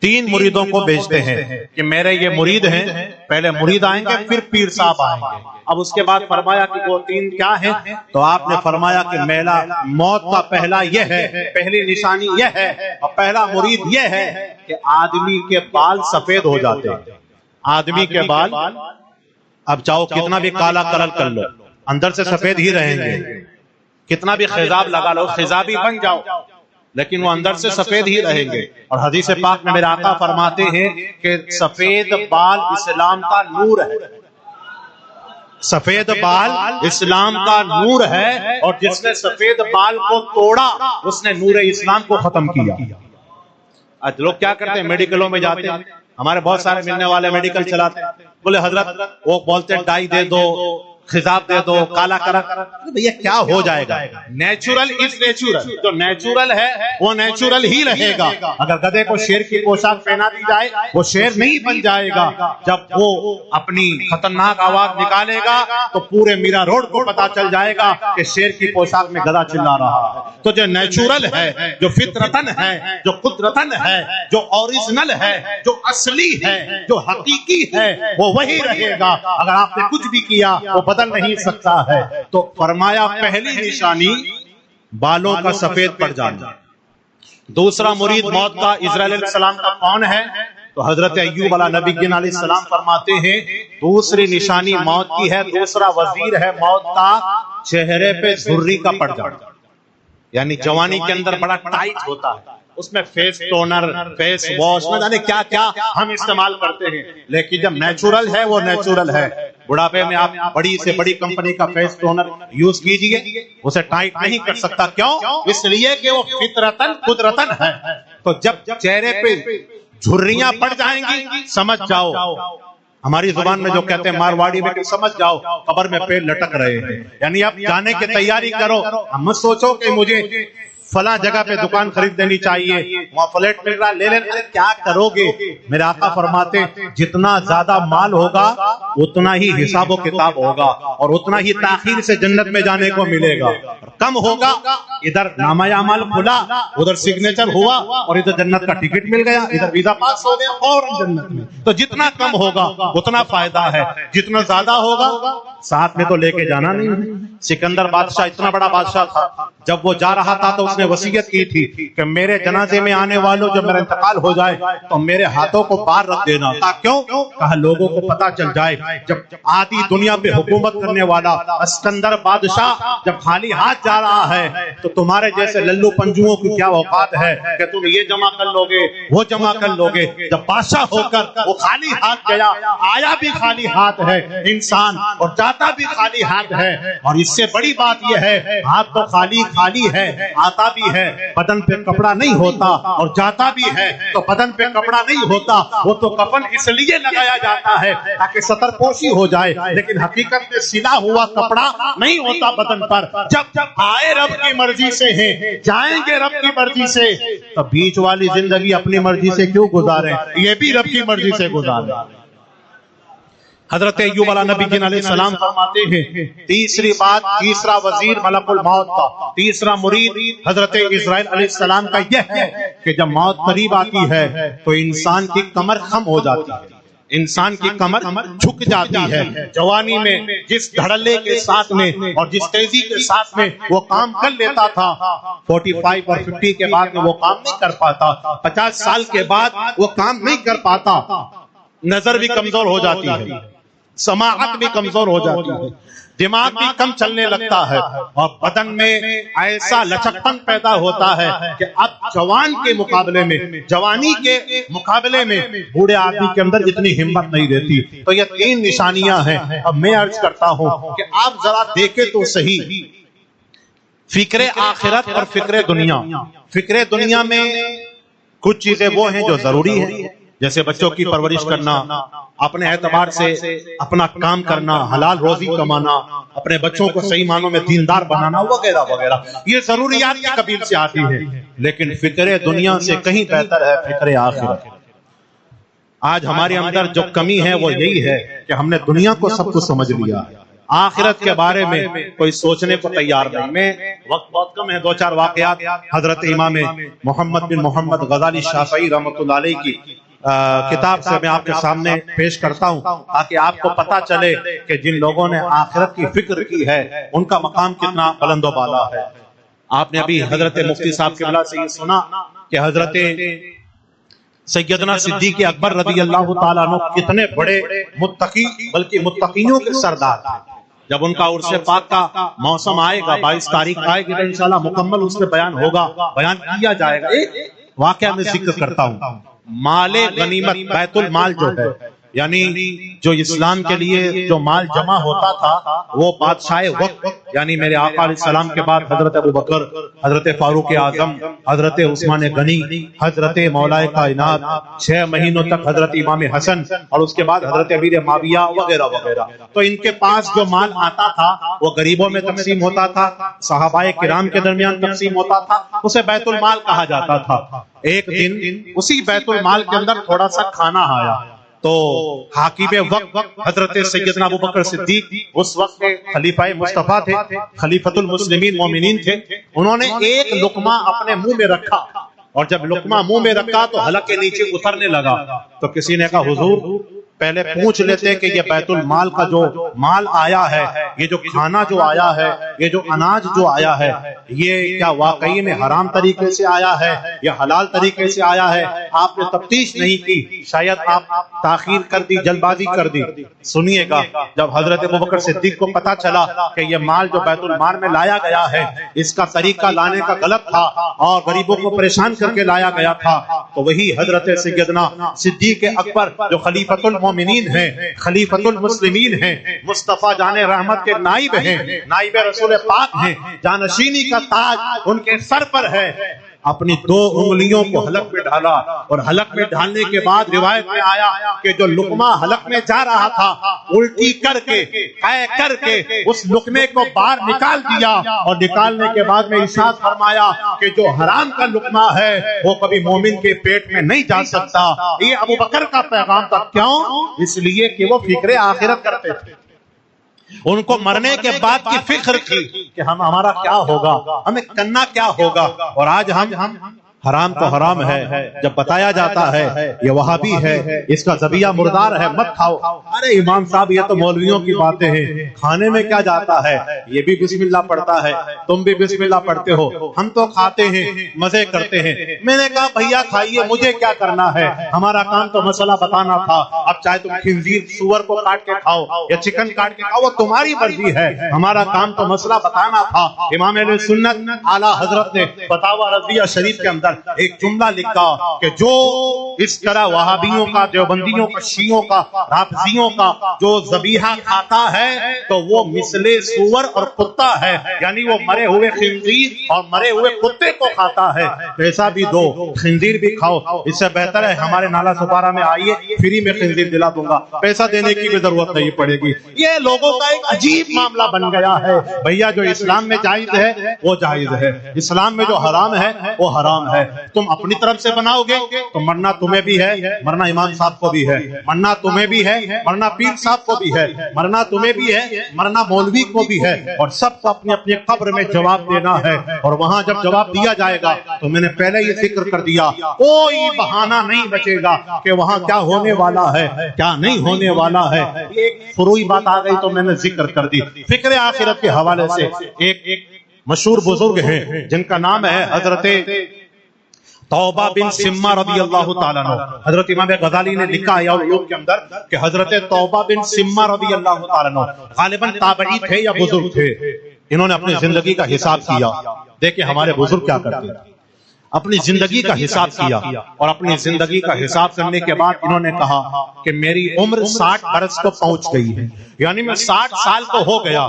3 مریدوں کو بھیجتے ہیں کہ میرے یہ مرید ہیں، پہلے مرید آئیں گے پھر پیر صاحب آئیں گے۔ اب اس کے بعد فرمایا کہ وہ 3 کیا ہیں، تو آپ نے فرمایا کہ میرا موت کا پہلا یہ ہے، پہلی نشانی یہ ہے، اور پہلا مرید یہ ہے کہ آدمی کے بال سفید ہو جاتے ہیں۔ آدمی کے بال اب چاہو کتنا بھی کالا کلر کر لو، اندر سے سفید ہی رہیں گے، کتنا بھی خضاب لگا لو، خضابی بن جاؤ، لیکن وہ اندر سے سفید ہی رہیں گے. اور حدیث پاک میں میرے آقا فرماتے ہیں کہ سفید بال اسلام کا نور ہے. سفید بال اسلام کا نور ہے، اور جس نے سفید بال کو توڑا اس نے نور اسلام کو ختم کیا. آج لوگ کیا کرتے ہیں، میڈیکلوں میں جاتے ہیں، ہمارے بہت سارے ملنے والے میڈیکل چلاتے ہیں، بولے حضرت وہ بولتے ڈائی دے دو، خضاب دے دو، کالا کرا. بھیا کیا ہو جائے گا؟ Natural is natural. جو نیچرل ہے وہ نیچرل ہی رہے گا. اگر گدھے کو شیر کی پوشاک پہنا دی جائے وہ شیر نہیں بن جائے گا. جب وہ اپنی خطرناک آواز نکالے گا تو پورے میرا روڈ کو پتا چل جائے گا کہ شیر کی پوشاک میں گدھا چلا رہا ہے. تو جو نیچرل ہے، جو فطرتن ہے، جو قدرتن ہے، جو اوریجنل ہے، جو اصلی ہے، جو حقیقی ہے، وہ وہی رہے گا. اگر آپ نے کچھ بھی کیا وہ بدل نہیں سکتا ہے. تو فرمایا پہلی نشانی بالوں کا سفید پڑ جانا. دوسرا مرید موت کا اسرائیل علیہ السلام کا کون ہے؟ تو حضرت ایوب علیہ نبی علیہ السلام فرماتے ہیں دوسری نشانی موت کی ہے، دوسرا وزیر ہے موت کا چہرے پہ جھرری کا پڑ جانا. یعنی جوانی کے اندر بڑا ٹائٹ ہوتا ہے، اس میں فیس ٹونر، فیس واش، نہ جانے کیا کیا ہم استعمال کرتے ہیں. لیکن جب نیچرل ہے وہ نیچرل ہے. بڑھاپے میں آپ بڑی سے بڑی کمپنی کا فیس ٹونر یوز کیجئے، اسے ٹائٹ نہیں کر سکتا. کیوں؟ اس لیے کہ وہ فطرتن قدرتن ہے. تو جب چہرے پہ جھریاں پڑ جائیں گی سمجھ جاؤ، ہماری زبان میں جو کہتے ہیں مارواڑی میں، کہ سمجھ جاؤ قبر میں پیر لٹک رہے ہیں. یعنی اب جانے کی تیاری کرو. ہم سوچو کہ مجھے فلاں جگہ پہ دکان خرید دینی چاہیے، وہاں فلیٹ مل رہا لے لینا. کیا کرو گے؟ میرے آقا فرماتے جتنا زیادہ مال ہوگا اتنا ہی حساب و کتاب ہوگا، اور اتنا ہی تاخیر سے جنت میں جانے کو ملے گا. کم ہوگا، ادھر نامہ اعمال کھلا، ادھر سگنیچر ہوا، اور ادھر جنت کا ٹکٹ مل گیا، ادھر ویزا پاس ہو گیا اور جنت میں. تو جتنا کم ہوگا اتنا فائدہ ہے، جتنا زیادہ ہوگا ساتھ میں تو لے کے جانا نہیں ہے. سکندر بادشاہ اتنا بڑا بادشاہ تھا، جب وہ جا رہا تھا تو اس نے وصیت کی تھی کہ میرے جنازے میں آنے والوں جب میرا انتقال ہو جائے تو میرے ہاتھوں کو پار رکھ دینا. کیوں؟ کہا لوگوں کو پتا چل جائے جب آدھی دنیا پہ حکومت کرنے والا اسکندر بادشاہ جب خالی ہاتھ جا رہا ہے تو تمہارے جیسے للو پنجوؤں کی کیا اوقات ہے کہ تم یہ جمع کر لوگے وہ جمع کر لوگے. جب بادشاہ ہو کر وہ خالی ہاتھ گیا، آیا بھی خالی ہاتھ ہے انسان اور جاتا بھی خالی ہاتھ ہے. اور اس سے بڑی بات یہ ہے ہاتھ تو خالی ہے، آتا بھی ہے، بدن پہ کپڑا نہیں ہوتا، اور جاتا بھی ہے تو بدن پہ کپڑا نہیں ہوتا. وہ تو کفن اس لیے لگایا جاتا ہے تاکہ ستر پوشی ہو جائے، لیکن حقیقت میں سلا ہوا کپڑا نہیں ہوتا بدن پر. جب آئے رب کی مرضی سے ہیں، جائیں گے رب کی مرضی سے، تو بیچ والی زندگی اپنی مرضی سے کیوں گزاریں؟ یہ بھی رب کی مرضی سے گزاریں. حضرت ایوب علیہ نبی علیہ السلام فرماتے ہیں تیسری بات، تیسرا وزیر ملک الموت کا، تیسرا مرید حضرت اسرائیل علیہ السلام کا یہ ہے کہ جب موت قریب آتی ہے تو انسان کی کمر خم ہو جاتی ہے، انسان کی کمر جھک جاتی ہے. جوانی میں جس دھڑلے کے ساتھ میں اور جس تیزی کے ساتھ میں وہ کام کر لیتا تھا، 45 اور 50 کے بعد میں وہ کام نہیں کر پاتا، 50 سال کے بعد وہ کام نہیں کر پاتا. نظر بھی کمزور ہو جاتی ہے، سماعت بھی کمزور ہو جاتی ہے، دماغ بھی کم چلنے لگتا ہے، اور بدن میں ایسا لچکپن پیدا ہوتا ہے کہ اب جوان کے مقابلے میں، جوانی کے مقابلے میں بوڑھے آدمی کے اندر اتنی ہمت نہیں رہتی. تو یہ 3 نشانیاں ہیں. اب میں عرض کرتا ہوں کہ آپ ذرا دیکھیں تو صحیح، فکر آخرت اور فکر دنیا. فکر دنیا میں کچھ چیزیں وہ ہیں جو ضروری ہیں، جیسے بچوں کی پرورش کرنا، اپنے اعتبار سے اپنا کام کرنا، حلال روزی کمانا، اپنے بچوں کو صحیح معنوں میں دیندار بنانا وغیرہ وغیرہ، یہ ضروریات کے قبیل سے آتی ہے. لیکن فکر دنیا سے کہیں بہتر ہے فکر آخرت. آج ہمارے اندر جو کمی ہے وہ یہی ہے کہ ہم نے دنیا کو سب کچھ سمجھ لیا، آخرت کے بارے میں کوئی سوچنے کو تیار نہیں. میں وقت بہت کم ہے، 2-4 واقعات حضرت امام محمد بن محمد غزالی شافعی رحمۃ اللہ علیہ کی کتاب سے میں آپ کے سامنے پیش کرتا ہوں تاکہ آپ کو پتا چلے کہ جن لوگوں نے آخرت کی فکر کی ہے ان کا مقام کتنا بلند و بالا ہے. آپ نے ابھی حضرت مفتی صاحب قبلہ سے یہ سنا کہ حضرت سیدنا صدیق اکبر رضی اللہ تعالیٰ عنہ کتنے بڑے متقی، بلکہ متقیوں کے سردار تھے. جب ان کا عرس پاک کا موسم آئے گا، 22 تاریخ آئے گی تو انشاءاللہ مکمل اس میں بیان ہوگا، بیان کیا جائے گا۔ ایک واقعہ میں ذکر کرتا ہوں، مال غنیمت بیت المال جو ہے، یعنی جو اسلام کے لیے جو مال جمع ہوتا تھا وہ بادشاہ وقت یعنی میرے آقا علیہ السلام کے بعد حضرت ابوبکر، حضرت فاروق اعظم، حضرت عثمان غنی، حضرت مولا کائنات، 6 مہینوں تک حضرت امام حسن، اور اس کے بعد حضرت امیر معاویہ وغیرہ وغیرہ۔ تو ان کے پاس جو مال آتا تھا وہ غریبوں میں تقسیم ہوتا تھا، صحابہ کرام کے درمیان تقسیم ہوتا تھا، اسے بیت المال کہا جاتا تھا۔ ایک دن اسی بیت المال کے اندر تھوڑا سا کھانا آیا تو حاکم وقت حضرت سیدنا ابوبکر صدیق اس وقت کے خلیفہ مصطفیٰ تھے، خلیفۃ المسلمین مومنین تھے، انہوں نے ایک لقمہ اپنے منہ میں رکھا، اور جب لقمہ منہ میں رکھا تو حلق کے نیچے اترنے لگا، تو کسی نے کہا حضور پہلے پوچھ لیتے کہ یہ بیت المال کا جو مال آیا ہے، یہ جو کھانا جو آیا ہے، یہ جو اناج جو آیا ہے، یہ کیا واقعی میں حرام طریقے سے آیا ہے یا حلال طریقے سے آیا ہے؟ آپ نے تفتیش نہیں کی، شاید آپ تاخیر کر دی، جلد بازی کر دی۔ سنیے گا، جب حضرت ابوبکر صدیق کو پتا چلا کہ یہ مال جو بیت المال میں لایا گیا ہے اس کا طریقہ لانے کا غلط تھا اور غریبوں کو پریشان کر کے لایا گیا تھا، تو وہی حضرت سیدنا صدیق اکبر جو خلیفۃ المومنین ہیں، خلیفۃ المسلمین ہیں، مصطفیٰ جان رحمت کے نائب ہیں، نائب رسول پاک ہیں، جانشینی کا تاج ان کے سر پر ہے، اپنی 2 انگلیوں کو حلق میں ڈالا، اور حلق میں ڈالنے کے بعد روایت میں آیا کہ جو لقمہ حلق میں جا رہا تھا الٹی کر کے اس لقمے کو باہر نکال دیا، اور نکالنے کے بعد میں ارشاد فرمایا کہ جو حرام کا لقمہ ہے وہ کبھی مومن کے پیٹ میں نہیں جا سکتا۔ یہ ابوبکر کا پیغام تھا، کیوں؟ اس لیے کہ وہ فکر آخرت کرتے تھے، ان کو مرنے کے بعد کی فکر تھی کہ ہمارا کیا ہوگا، ہمیں کرنا کیا ہوگا۔ اور آج ہم حرام تو حرام ہے، جب بتایا جاتا ہے یہ وہابی ہے، اس کا ذبیحہ مردار ہے، مت کھاؤ، ارے امام صاحب یہ تو مولویوں کی باتیں ہیں، کھانے میں کیا جاتا ہے، یہ بھی بسم اللہ پڑھتا ہے، تم بھی بسم اللہ پڑھتے ہو، ہم تو کھاتے ہیں، مزے کرتے ہیں۔ میں نے کہا بھیا کھائیے، مجھے کیا کرنا ہے، ہمارا کام تو مسئلہ بتانا تھا، اب چاہے تم خنزیر سور کو کاٹ کے کھاؤ یا چکن کاٹ کے کھاؤ وہ تمہاری مرضی ہے، ہمارا کام تو مسئلہ بتانا تھا۔ امام اہل سنت اعلیٰ حضرت نے فتاوی رضویہ شریف کے اندر ایک جملہ لکھا کہ جو اس طرح وہابیوں کا، دیوبندیوں کا، شیعوں کا، رافضیوں کا جو ذبیحہ کھاتا ہے تو وہ مثل سور اور کتا ہے، یعنی وہ مرے ہوئے خنزیر اور مرے ہوئے کتے کو کھاتا ہے۔ پیسہ بھی دو، خنزیر بھی کھاؤ، اس سے بہتر ہے ہمارے نالا سپارہ میں آئیے، فری میں خنزیر دلا دوں گا، پیسہ دینے کی بھی ضرورت نہیں پڑے گی۔ یہ لوگوں کا ایک عجیب معاملہ بن گیا ہے، بھیا جو اسلام میں جائز ہے وہ جائز ہے، اسلام میں جو حرام ہے وہ حرام ہے۔ تم اپنی طرف سے بناؤ گے تو مرنا تمہیں بھی ہے، مرنا امام صاحب کو بھی ہے، مرنا تمہیں بھی ہے، مرنا پیر صاحب کو بھی ہے، مرنا تمہیں بھی ہے، مرنا مولوی کو بھی ہے، اور سب کو اپنی اپنی قبر میں جواب دینا ہے، اور وہاں جب جواب دیا جائے گا تو میں نے پہلے یہ ذکر کر دیا، کوئی بہانہ نہیں بچے گا کہ وہاں کیا ہونے والا ہے کیا نہیں ہونے والا ہے۔ ایک فروعی بات آ گئی تو میں نے ذکر کر دی۔ فکر آخرت کے حوالے سے ایک مشہور بزرگ ہیں جن کا نام ہے حضرت توبہ بن سمہ رضی اللہ تعالیٰ عنہ۔ حضرت امام غزالی نے لکھا ہے العلوم کے اندر کہ حضرت توبہ بن سمہ رضی اللہ تعالیٰ عنہ غالباً تابعی تھے یا بزرگ تھے، انہوں نے اپنی زندگی کا حساب کیا۔ دیکھیں ہمارے بزرگ کیا کرتے ہیں، اپنی زندگی کا حساب کیا، اور اپنی زندگی کا حساب کرنے کے بعد انہوں نے کہا کہ میری عمر 60 برس کو پہنچ گئی ہے، یعنی میں 60 سال کو ہو گیا،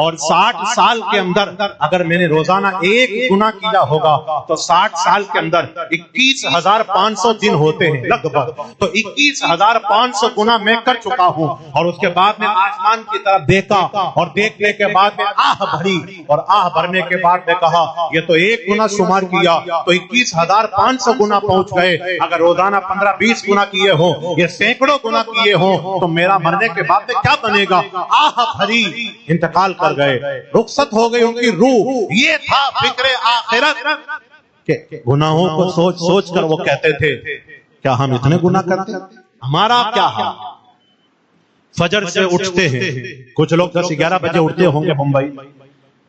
اور 60 سال کے اندر اگر میں نے روزانہ ایک گناہ کیا ہوگا تو 60 سال کے اندر 21,500 دن ہوتے ہیں لگ بھگ، تو 21,500 گناہ میں کر چکا ہوں۔ اور اس کے بعد میں آسمان کی طرف دیکھا، اور دیکھنے کے بعد میں آہ بھری، اور آہ بھرنے کے بعد میں کہا یہ تو ایک گناہ شمار کیا تو 21,500 گناہ پہنچ گئے، اگر روزانہ 15-20 گناہ کیے ہوں، یہ سینکڑوں گناہ کیے ہوں تو میرا مرنے کے بعد میں کیا بنے گا؟ آہ بھری، انتقال کر گئے، رخصت ہو گئی ان کی روح۔ یہ تھا فکر آخرت کہ گناہوں کو سوچ سوچ کر وہ کہتے تھے کیا ہم اتنے گناہ کرتے ہیں؟ ہمارا کیا حال؟ فجر سے اٹھتے ہیں، کچھ لوگ 10-11 بجے اٹھتے ہوں گے ممبئی،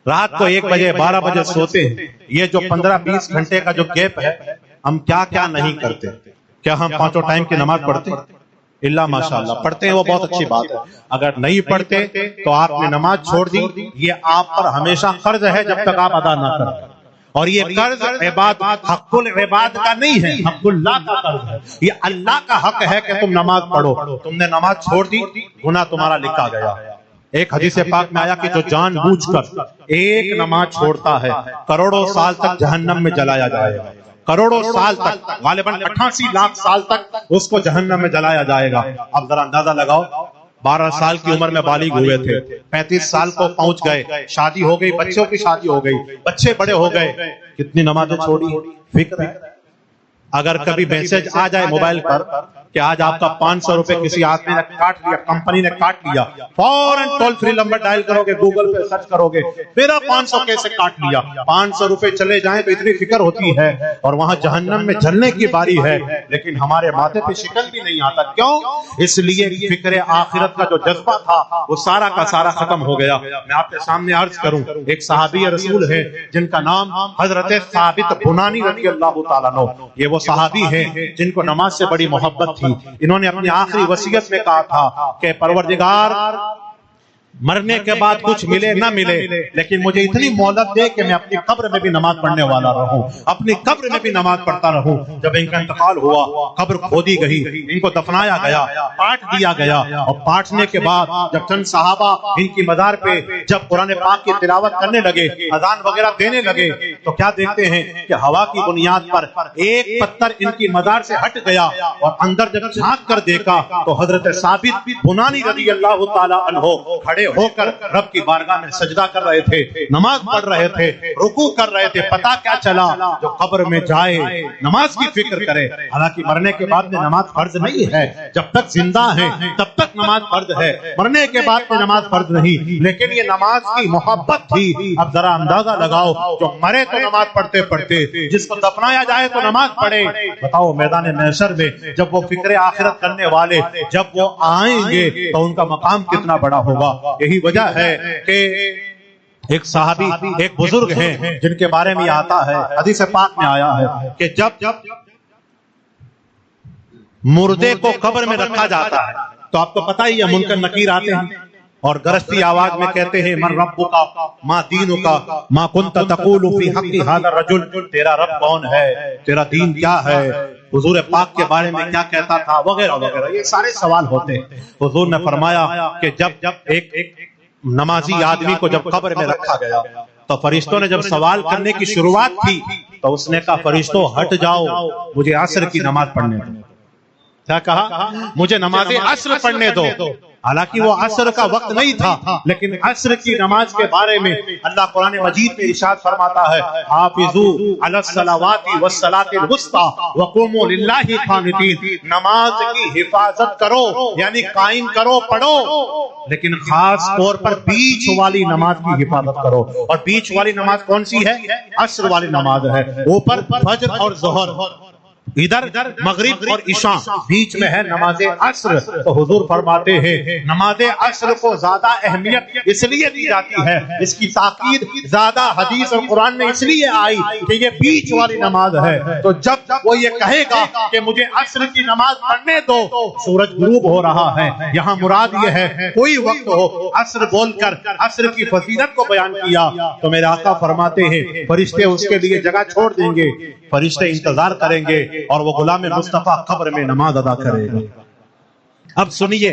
رات کو 1 بجے 12 بجے سوتے ہیں۔ یہ جو 15-20 گھنٹے کا جو گیپ ہے، ہم کیا کیا نہیں کرتے؟ کیا ہم 5 ٹائم کی نماز پڑھتے؟ اللہ ماشاءاللہ پڑھتے ہیں وہ بہت اچھی بات ہے، اگر نہیں پڑھتے تو آپ نے نماز چھوڑ دی، یہ آپ پر ہمیشہ قرض ہے جب تک آپ ادا نہ کریں، اور یہ قرض حق العباد کا نہیں ہے، حق اللہ کا قرض ہے، یہ اللہ کا حق ہے کہ تم نماز پڑھو، تم نے نماز چھوڑ دی، گناہ تمہارا لکھا گیا۔ ایک حدیث پاک میں آیا کہ جو جان بوجھ کر ایک نماز چھوڑتا ہے کروڑوں سال تک جہنم میں جلایا جائے گا، کروڑوں سال تک، غالباً 88 لاکھ سال تک اس کو جہنم میں جلایا جائے گا۔ اب ذرا اندازہ لگاؤ، 12 سال کی عمر میں بالغ ہوئے تھے، 35 سال کو پہنچ گئے، شادی ہو گئی، بچوں کی شادی ہو گئی، بچے بڑے ہو گئے، کتنی نمازیں چھوڑی؟ فکر ہے؟ اگر کبھی میسج آ جائے موبائل پر کہ آج آپ کا 500 روپے کسی آدمی نے کاٹ لیا، کمپنی نے کاٹ لیا، فوراً ٹول فری نمبر ڈائل کرو گے، گوگل پہ سرچ کرو گے، میرا 500 کیسے کاٹ لیا؟ 500 روپے چلے جائیں تو اتنی فکر ہوتی ہے، اور وہاں جہنم میں جلنے کی باری ہے، لیکن ہمارے ماتھے پہ شکل بھی نہیں آتا۔ کیوں؟ اس لیے فکر آخرت کا جو جذبہ تھا وہ سارا کا سارا ختم ہو گیا۔ میں آپ کے سامنے عرض کروں، ایک صحابی رسول ہے جن کا نام حضرت ثابت بنانی رضی اللہ تعالیٰ عنہ، یہ وہ صحابی ہیں جن کو نماز سے بڑی محبت تھی۔ انہوں نے اپنی آخری وصیت میں کہا تھا کہ پروردگار، مرنے کے بعد کچھ ملے نہ ملے لیکن مجھے اتنی مہلت دے کہ میں اپنی قبر میں بھی نماز پڑھنے والا رہوں، اپنی قبر میں بھی نماز پڑھتا رہوں۔ جب ان کا انتقال ہوا، قبر کھودی گئی، ان کو دفنایا گیا، پاٹ دیا گیا، اور پاٹنے کے بعد جب چند صحابہ ان کی مزار پہ جب قرآن پاک کی تلاوت کرنے لگے، اذان وغیرہ دینے لگے، تو کیا دیکھتے ہیں کہ ہوا کی بنیاد پر ایک پتھر ان کی مزار سے ہٹ گیا، اور اندر جب جھانک کر دیکھا تو حضرت ثابت بنانی رضی اللہ تعالی عنہ کھڑے ہو کر رب کی بارگاہ میں سجدہ کر رہے تھے، نماز پڑھ رہے تھے، رکوع کر رہے تھے۔ پتہ کیا چلا؟ جو قبر میں جائے نماز کی فکر کرے، حالانکہ مرنے کے بعد میں نماز فرض نہیں ہے، جب تک زندہ ہے تب تک نماز فرض ہے، مرنے کے بعد میں نماز فرض نہیں، لیکن یہ نماز کی محبت تھی۔ اب ذرا اندازہ لگاؤ، جو مرے تو نماز پڑھتے پڑھتے، جس کو دفنایا جائے تو نماز پڑھے۔ بتاؤ میدان محشر میں جب وہ فکر آخرت کرنے والے جب وہ آئیں گے تو ان کا مقام کتنا بڑا ہوگا۔ یہی وجہ ہے کہ ایک صحابی، ایک بزرگ ہیں جن کے بارے میں آتا ہے، حدیث پاک میں آیا ہے کہ جب مردے کو قبر میں رکھا جاتا ہے تو آپ کو پتہ ہی ہے منکر نکیر آتے ہیں اور گرجتی آواز میں کہتے ہیں من ربک ما دینک ما کنت تقول فی حق ھذا الرجل، تیرا رب کون ہے، تیرا دین کیا ہے، حضور پاک کے بارے میں کیا کہتا تھا، وغیرہ وغیرہ، یہ سارے سوال ہوتے ہیں۔ حضور نے فرمایا کہ جب ایک نمازی آدمی کو جب قبر میں رکھا گیا تو فرشتوں نے جب سوال کرنے کی شروعات کی تو اس نے کہا فرشتوں ہٹ جاؤ، مجھے عصر کی نماز پڑھنے دو۔ کیا کہا؟ مجھے نماز عصر پڑھنے دو۔ حالانکہ وہ عصر کا وقت نہیں تھا، لیکن عصر کی نماز کے بارے میں اللہ قرآن مجید میں ارشاد فرماتا ہے حافظوا علی الصلوات والصلاۃ الوسطی وقوموا للہ قانتین، نماز کی حفاظت کرو یعنی قائم کرو، پڑھو، لیکن خاص طور پر بیچ والی نماز کی حفاظت کرو۔ اور بیچ والی نماز کون سی ہے؟ عصر والی نماز ہے۔ اوپر فجر اور ظہر، ادھر مغرب اور عشاء، بیچ میں ہے نماز عصر۔ تو حضور فرماتے ہیں نماز عصر کو زیادہ اہمیت اس لیے دی جاتی ہے، اس کی تاکید زیادہ حدیث اور قرآن میں اس لیے آئی کہ یہ بیچ والی نماز ہے۔ تو جب وہ یہ کہے گا کہ مجھے عصر کی نماز پڑھنے دو، سورج غروب ہو رہا ہے، یہاں مراد یہ ہے کوئی وقت ہو، عصر بول کر عصر کی فضیلت کو بیان کیا تو میرے آقا فرماتے ہیں فرشتے اس کے لیے جگہ چھوڑ دیں گے، فرشتے انتظار کریں گے اور وہ غلام مصطفیٰ قبر میں نماز ادا کرے گا۔ اب سنیے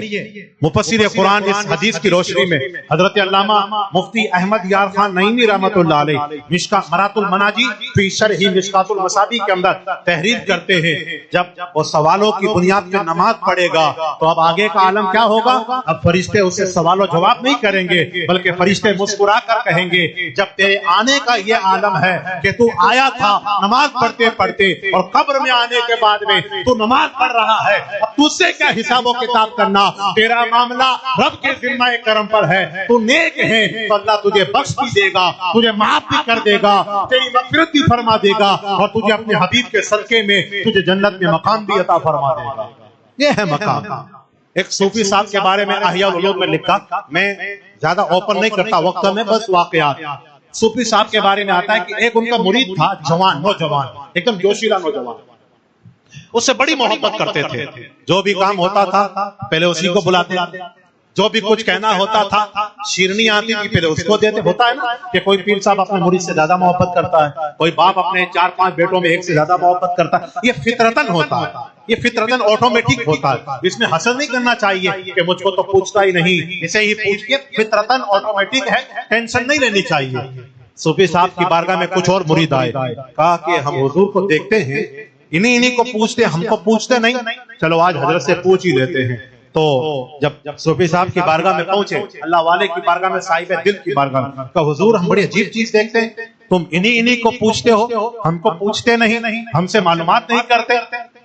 مفسر قرآن اس حدیث کی روشنی میں حضرت علامہ مفتی احمد یار خان نعیمی رحمۃ اللہ علیہ مرات المناجی فی شرح مشکات المصابیح کے اندر تحریر کرتے ہیں جب وہ سوالوں کی بنیاد پہ نماز پڑھے گا تو اب آگے کا عالم کیا ہوگا؟ اب فرشتے اسے سوال و جواب نہیں کریں گے بلکہ فرشتے مسکرا کر کہیں گے جب تیرے آنے کا یہ عالم ہے کہ تو آیا تھا نماز پڑھتے پڑھتے اور قبر میں آنے کے بعد میں تو نماز پڑھ رہا ہے، اب تجھ سے کیا حساب و کتاب کرنا، تیرا معاملہ رب کے ذمہ کرم پر ہے، تو نیک ہے تو اللہ تجھے بخش بھی دے گا، تجھے معاف بھی کر دے گا، تیری مغفرت بھی فرما دے گا اور تجھے اپنے حبیب کے صدقے میں تجھے جنت میں مقام بھی عطا فرما دے گا۔ یہ ہے مقام۔ ایک صوفی صاحب کے بارے میں احیاء العلوم میں لکھا، میں زیادہ اوپن نہیں کرتا وقت میں، بس واقعات۔ صوفی صاحب کے بارے میں آتا ہے کہ ایک ان کا مرید تھا، جوان نوجوان، ایک دم جوشیلا نوجوان، اس سے بڑی محبت کرتے تھے. جو بھی کام ہوتا تھا پہلے اسی کو بلاتے تھے. جو بھی کچھ کہنا ہوتا تھا شیرنی آتی تھی پہلے اس کو دیتے. ہوتا ہے نا کہ کوئی پیر صاحب اپنے مرید سے زیادہ محبت کرتا ہے, کوئی باپ اپنے 4-5 بیٹوں میں ایک سے زیادہ محبت کرتا ہے. یہ فطرتاً ہوتا ہے, یہ فطرتاً آٹومیٹک ہوتا ہے. اس میں حسد نہیں کرنا چاہیے کہ مجھ کو تو پوچھتا ہی نہیں, اسے ہی پوچھئے. فطرتاً آٹومیٹک ہے, ٹینشن نہیں لینی چاہیے. صوفی صاحب کی بارگاہ میں کچھ اور مرید آئے, کہا کہ ہم حضور کو دیکھتے ہیں, انہی کو پوچھتے, ہم کو پوچھتے نہیں, چلو آج حضرت سے پوچھ ہی لیتے ہیں. تو جب صوفی صاحب کی بارگاہ میں پہنچے, اللہ والے کی بارگاہ میں, صاحب دل کی بارگاہ میں, کہ حضور ہم بڑی عجیب چیز دیکھتے ہیں, تم انہی کو پوچھتے ہو, ہم کو پوچھتے نہیں, ہم سے معلومات نہیں کرتے.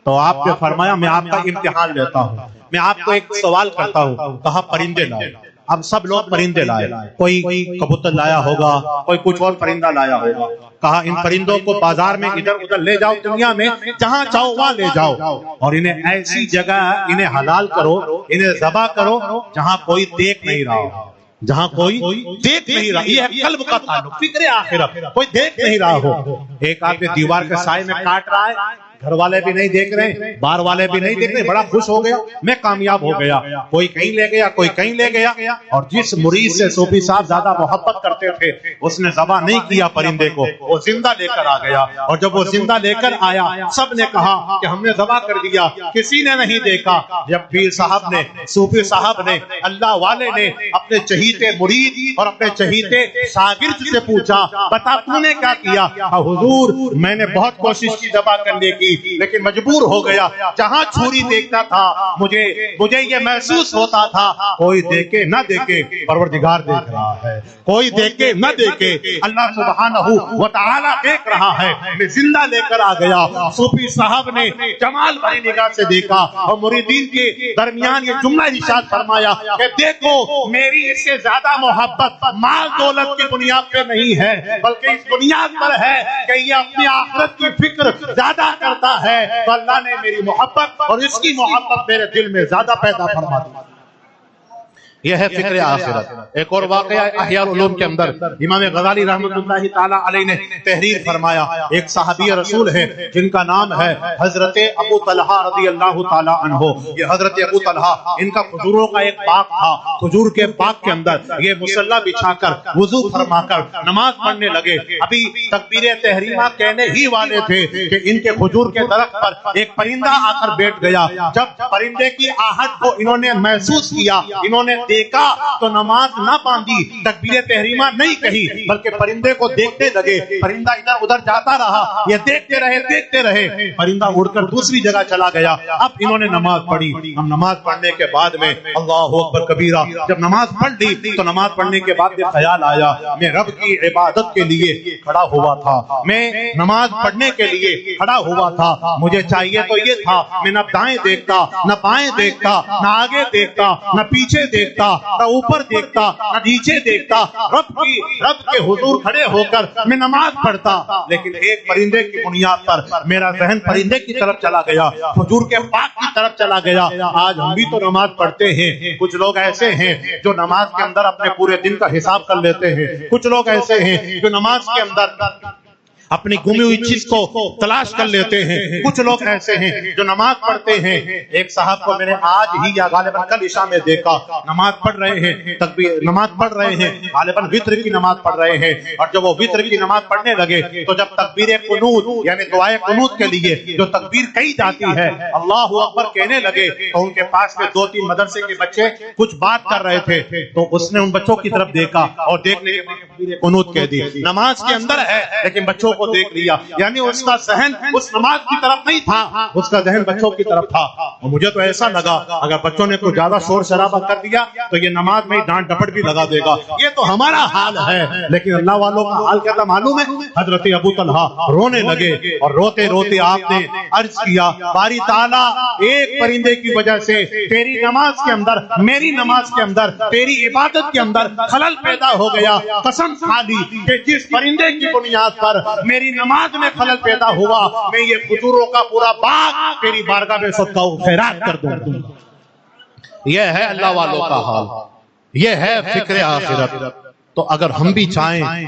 تو آپ نے فرمایا میں آپ کا امتحان لیتا ہوں, میں آپ کو ایک سوال کرتا ہوں. کہا پرندے لاؤ. اب سب لوگ پرندے لائے, کوئی کبوتر لایا ہوگا, کوئی کچھ اور پرندہ لایا ہوگا. کہا ان پرندوں کو بازار میں ادھر ادھر لے جاؤ, دنیا میں جہاں چاہو وہاں لے جاؤ, اور انہیں ایسی جگہ انہیں حلال کرو, انہیں ذبح کرو جہاں کوئی دیکھ نہیں رہا, جہاں کوئی دیکھ نہیں رہا. یہ ہے قلب کا تعلق, فکر آخرت, کوئی دیکھ نہیں رہا ہو. ایک آدمی دیوار کے سائے میں کاٹ رہا ہے, گھر والے بھی نہیں دیکھ رہے, باہر والے بھی نہیں دیکھ رہے, بڑا خوش ہو گیا, میں کامیاب ہو گیا. کوئی کہیں لے گیا, کوئی کہیں لے گیا. اور جس مرید سے صوفی صاحب زیادہ محبت کرتے تھے اس نے ذبح نہیں کیا پرندے کو, وہ زندہ لے کر آ گیا. اور جب وہ زندہ لے کر آیا سب نے کہا کہ ہم نے ذبح کر دیا, کسی نے نہیں دیکھا. جب پیر صاحب نے, صوفی صاحب نے, اللہ والے نے اپنے چہیتے مرید اور اپنے چہیتے شاگرد سے پوچھا, بتا تو نے کیا کیا؟ حضور میں نے بہت کوشش کی ذبح کرنے کی, لیکن مجبور ہو گیا. جہاں چھری دیکھتا تھا مجھے یہ محسوس ہوتا تھا, کوئی دیکھے نہ دیکھے پروردگار دیکھ رہا ہے, کوئی دیکھے نہ دیکھے اللہ سبحانہ و تعالی دیکھ رہا ہے. میں زندہ لے کر آ گیا. صوفی صاحب نے جمال بھری نگاہ سے دیکھا اور مریدین کے درمیان یہ جملہ ارشاد فرمایا کہ دیکھو میری اس سے زیادہ محبت مال دولت کی بنیاد پہ نہیں ہے, بلکہ اس بنیاد پر ہے کہ یہ اپنی آخرت کی فکر زیادہ کرتا ہے, تو اللہ نے میری محبت اور اس کی محبت میرے دل میں زیادہ پیدا فرما دی. یہ ہے فکر آخرت. ایک اور واقعہ احیاء العلوم کے اندر امام غزالی رحمۃ اللہ تعالی علیہ نے تحریر فرمایا. ایک صحابی رسول ہے جن کا نام ہے حضرت ابو طلحہ رضی اللہ تعالی عنہ. یہ حضرت ابو طلحہ, ان کا کھجوروں کا ایک باغ تھا. کھجور کے باغ کے اندر یہ مصلی بچھا کر وضو فرما کر نماز پڑھنے لگے. ابھی تکبیر تحریمہ کہنے ہی والے تھے کہ ان کے کھجور کے درخت پر ایک پرندہ آ کر بیٹھ گیا. جب پرندے کی آہٹ کو انہوں نے محسوس کیا, انہوں نے دیکھا تو نماز نہ باندھی, تکبیر تحریمہ نہیں کہی, بلکہ پرندے کو دیکھتے لگے. پرندہ ادھر ادھر جاتا رہا, یہ دیکھتے رہے, پرندہ اڑ کر دوسری جگہ چلا گیا. اب انہوں نے نماز پڑھی. ہم نماز پڑھنے کے بعد میں اللہ اکبر کبیرہ, جب نماز پڑھ لی تو نماز پڑھنے کے بعد یہ خیال آیا میں رب کی عبادت کے لیے کھڑا ہوا تھا, میں نماز پڑھنے کے لیے کھڑا ہوا تھا. مجھے چاہیے تو یہ تھا میں نہ دائیں دیکھتا, نہ بائیں دیکھتا, نہ آگے دیکھتا, نہ پیچھے دیکھتا, نہ اوپر دیکھتا, نہ نیچے دیکھتا, رب کے حضور کھڑے ہو کر میں نماز پڑھتا. لیکن ایک پرندے کی بنیاد پر میرا ذہن پرندے کی طرف چلا گیا, حضور کے پاک کی طرف چلا گیا. آج ہم بھی تو نماز پڑھتے ہیں, کچھ لوگ ایسے ہیں جو نماز کے اندر اپنے پورے دن کا حساب کر لیتے ہیں, کچھ لوگ ایسے ہیں جو نماز کے اندر اپنی گمی ہوئی چیز کو تلاش کر لیتے ہیں, کچھ لوگ ایسے ہیں جو نماز پڑھتے ہیں. ایک صاحب کو میں نے آج ہی یا غالباً کل عشاء میں دیکھا, نماز پڑھ رہے ہیں, نماز پڑھ رہے ہیں, غالباً وتر کی نماز پڑھ رہے ہیں. اور جب وہ وتر کی نماز پڑھنے لگے تو جب تکبیر قنوت یعنی دعائے قنوت کے لیے جو تکبیر کہی جاتی ہے اللہ اکبر کہنے لگے, تو ان کے پاس میں 2-3 مدرسے کے بچے کچھ بات کر رہے تھے, تو اس نے ان بچوں کی طرف دیکھا اور دیکھنے کے بعد تکبیر قنوت کہہ دی. نماز کے اندر ہے لیکن بچوں کو دیکھ لیا, یعنی اس کا ذہن اس نماز کی طرف نہیں تھا, اس کا ذہن بچوں کی طرف تھا. اور مجھے تو ایسا لگا اگر بچوں نے کوئی زیادہ شور شرابہ کر دیا تو یہ نماز میں ڈانٹ ڈپٹ بھی لگا دے گا. یہ تو ہمارا حال ہے, لیکن اللہ والوں کا حال کیا تھا معلوم ہے؟ حضرت ابو طلحہ رونے لگے اور روتے روتے آپ نے عرض کیا, باری تعالیٰ ایک پرندے کی وجہ سے تیری نماز کے اندر, میری نماز کے اندر, تیری عبادت کے اندر خلل پیدا ہو گیا. قسم کھا لی کہ جس پرندے کی بنیاد پر میری نماز میں خلل پیدا ہوا, میں یہ کھجوروں کا پورا باغ تیری بارگاہ میں صدقہ و خیرات کر دوں گا. یہ ہے اللہ والوں کا حال, یہ ہے فکر آخرت. تو اگر ہم بھی چاہیں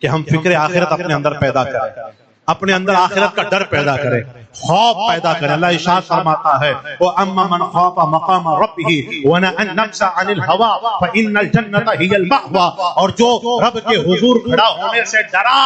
کہ ہم فکر آخرت اپنے اندر پیدا کریں, اپنے اندر آخرت کا ڈر پیدا کریں, خوف پیدا کرے. اللہ ارشاد فرماتا ہے وَأَمَّا مَنْ خَافَ مَقَامَ رَبِّهِ وَنَهَى النَّفْسَ عَنِ الْهَوَىٰ فَإِنَّ الْجَنَّةَ هِيَ الْمَأْوَىٰ. اور جو رب کے حضور کھڑا ہونے سے ڈرا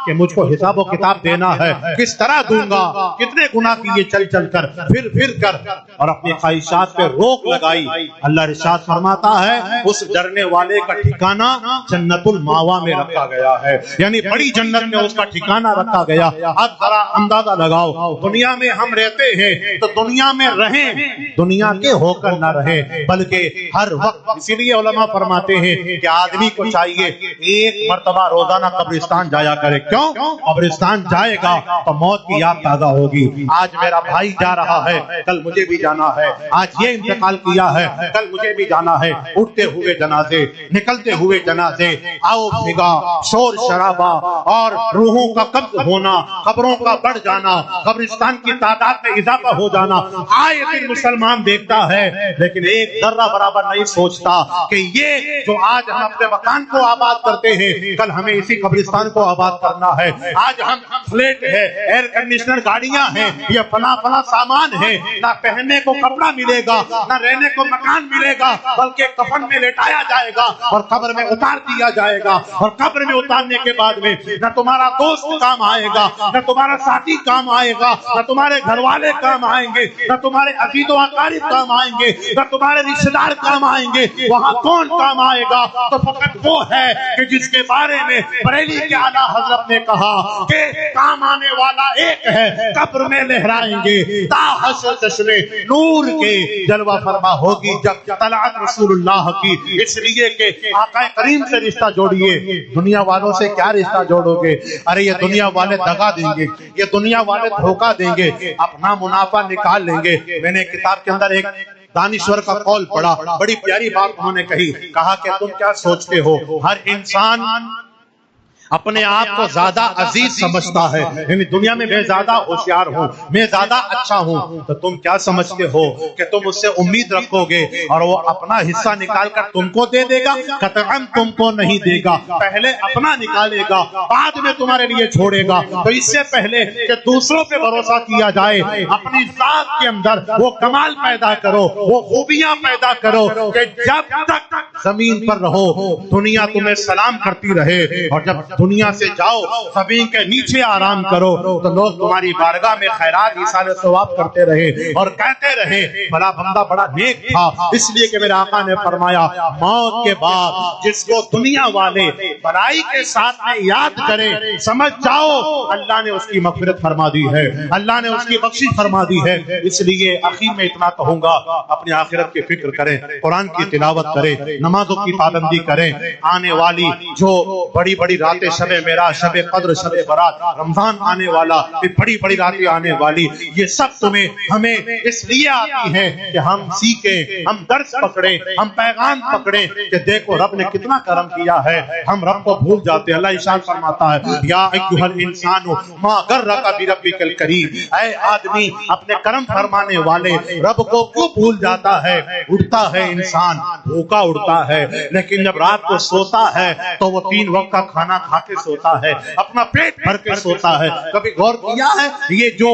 کہ مجھ کو حساب و کتاب دینا ہے، کس طرح دوں گا، کتنے گناہ کیے چل چل کر پھر کر، اور اپنی خواہشات پہ روک لگائی. اللہ ارشاد فرماتا ہے اس ڈرنے والے کا ٹھکانہ جنت الماوا میں رکھا گیا ہے، یعنی بڑی جنت میں اس کا ٹھکانہ رکھا گیا. اب ذرا اندازہ لگاؤ، دنیا میں ہم رہتے ہیں تو دنیا میں رہیں، دنیا کے ہو کر نہ رہیں بلکہ ہر وقت. اسی لیے علماء فرماتے ہیں کہ آدمی کو چاہیے ایک مرتبہ روزانہ قبرستان جایا کرے. کیوں؟ قبرستان جائے گا تو موت کی یاد تازہ ہوگی. آج میرا بھائی جا رہا ہے، کل مجھے بھی جانا ہے. آج یہ انتقال کیا ہے، کل مجھے بھی جانا ہے. اٹھتے ہوئے جنازے، نکلتے ہوئے جنازے، آؤ بھگا، شور شرابہ اور روحوں کا قبض ہونا، قبروں کا بڑھ جانا، قبرستان کی تعداد میں اضافہ ہو جانا. آئے دن مسلمان دیکھتا ہے لیکن ایک ذرہ برابر نہیں سوچتا کہ یہ جو آج ہم اپنے مکان کو آباد کرتے ہیں، کل ہمیں اسی قبرستان کو آباد کرنا ہے. آج ہم فلیٹ ہے، ایئر کنڈیشنر گاڑیاں ہیں، یہ فلاں سامان ہے، نہ پہننے کو کپڑا ملے گا، نہ رہنے کو مکان ملے گا، بلکہ کفن میں لٹایا جائے گا اور قبر میں اتار دیا جائے گا. اور قبر میں اتارنے کے بعد میں نہ تمہارا دوست کام آئے گا، نہ تمہارا ساتھی کام آئے گا، نہ تمہارے گھر والے کام آئیں گے، نہ تمہارے عزیز و اقارب کام آئیں گے، نہ تمہارے رشتہ دار کام آئیں گے. وہاں کون کام آئے گا؟ تو فقط وہ ہے کہ جس کے بارے میں بریلی کے اعلیٰ حضرت نے کہا کہ کام آنے والا ایک ہے، قبر میں لہرائیں گے تا حشر جشن نور کے جلوہ فرما ہوگی جب طلعت رسول اللہ کی. اس لیے کہ آقا کریم سے رشتہ جوڑیے، دنیا والوں سے کیا رشتہ جوڑو گے؟ ارے یہ دنیا والے دغا دیں گے، یہ دنیا والے دھوکہ دیں گے، اپنا منافع نکال لیں گے. میں نے کتاب کے اندر ایک دانشور کا قول پڑھا، بڑی پیاری بات انہوں نے کہی. کہا کہ تم کیا سوچتے ہو ہر انسان اپنے آپ کو زیادہ عزیز سمجھتا ہے، یعنی دنیا میں میں زیادہ ہوشیار ہوں، میں زیادہ اچھا ہوں. تو تم کیا سمجھتے ہو کہ تم اس سے امید رکھو گے اور وہ اپنا حصہ نکال کر تم کو دے دے گا؟ قطعاً تم کو نہیں دے گا. پہلے اپنا نکالے گا، بعد میں تمہارے لیے چھوڑے گا. تو اس سے پہلے کہ دوسروں پہ بھروسہ کیا جائے، اپنی ذات کے اندر وہ کمال پیدا کرو، وہ خوبیاں پیدا کرو کہ جب تک زمین پر رہو دنیا تمہیں سلام کرتی رہے، اور جب دنیا سے جاؤ زمین کے نیچے آرام کرو تو لوگ تمہاری بارگاہ میں خیرات ایصال ثواب کرتے رہے اور کہتے رہے بڑا بندہ بڑا نیک تھا. اس لیے کہ میرے آقا نے فرمایا موت کے بعد جس کو دنیا والے بڑائی کے ساتھ میں یاد کرے، سمجھ جاؤ اللہ نے اس کی مغفرت فرما دی ہے، اللہ نے اس کی بخشش فرما دی ہے. اس لیے اخیر میں اتنا کہوں گا، اپنی آخرت کی فکر کریں، قرآن کی تلاوت کریں، نمازوں کی پابندی کریں. آنے والی جو بڑی بڑی راتیں، شب معراج، شب قدر، شب برات، رمضان آنے والا، بڑی بڑی راتیں آنے والی، یہ سب تمہیں ہمیں اس لیے آتی ہے کہ ہم سیکھیں، ہم درس پکڑیں، ہم پیغام پکڑیں کہ دیکھو رب نے کتنا کرم کیا ہے. ہم رب کو بھول جاتے ہیں. اللہ ارشاد فرماتا ہے یا ایھا الانسان ما غرک بربک الکریم، اے آدمی اپنے کرم فرمانے والے رب کو کیوں بھول جاتا ہے؟ اٹھتا ہے انسان بھوکا اٹھتا ہے، لیکن جب رات کو سوتا ہے تو وہ 3 وقت کا کھانا کھا کے سوتا ہے، اپنا پیٹ بھر کے سوتا ہے. کبھی غور کیا ہے یہ جو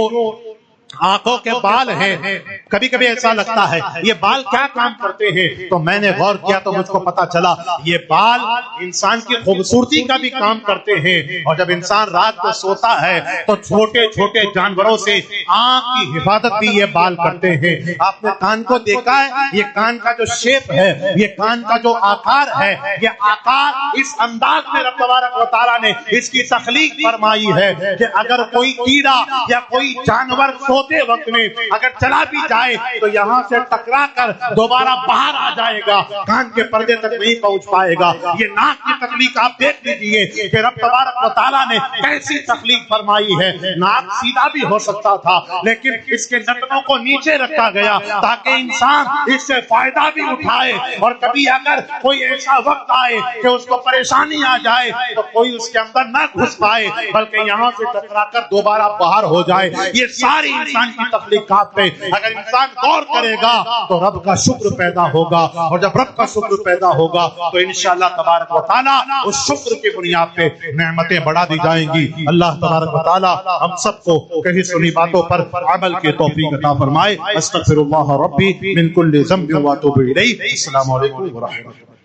آنکھوں کے بال ہیں، کبھی کبھی ایسا لگتا ہے یہ بال کیا کام کرتے ہیں؟ تو میں نے غور کیا تو مجھ کو پتا چلا یہ بال انسان کی خوبصورتی کا بھی کام کرتے ہیں. اور جب انسان رات کو سوتا ہے تو چھوٹے چھوٹے جانوروں سے آنکھ کی حفاظت بھی یہ بال کرتے ہیں. آپ نے کان کو دیکھا ہے، یہ کان کا جو شیپ ہے، یہ کان کا جو آکار ہے، یہ آکار اس انداز میں رب تبارک و تعالیٰ نے اس کی تخلیق فرمائی ہے کہ اگر کوئی کیڑا یا کوئی جانور سوتے وقت میں اگر چلا بھی جائے تو یہاں سے ٹکرا کر دوبارہ باہر آ جائے گا، کان کے پردے تک نہیں پہنچ پائے گا. یہ ناک کی تخلیق آپ دیکھ لیجئے کہ رب تبارک و تعالیٰ نے کیسی تخلیق فرمائی ہے. ناک سیدھا بھی ہو سکتا تھا لیکن اس کے نتنوں کو نیچے رکھا گیا تاکہ انسان اس سے فائدہ بھی اٹھائے، اور کبھی اگر کوئی ایسا وقت آئے کہ اس کو پریشانی آ جائے تو کوئی اس کے اندر نہ گھس پائے بلکہ یہاں سے ٹکرا کر دوبارہ باہر ہو جائے. یہ ساری انسان کی تخلیقات پہ اگر انسان غور کرے گا تو رب کا شکر پیدا ہوگا، اور جب رب کا شکر پیدا ہوگا تو انشاءاللہ تبارک و تعالی اس شکر کی بنیاد پہ نعمتیں بڑھا دی جائیں گی۔ اللہ تبارک و تعالی ہم سب کو کہی سنی باتوں پر عمل کی توفیق عطا فرمائے۔ استغفر اللہ ربی من کل ذنب واتوب الیہ۔ السلام علیکم ورحمۃ اللہ۔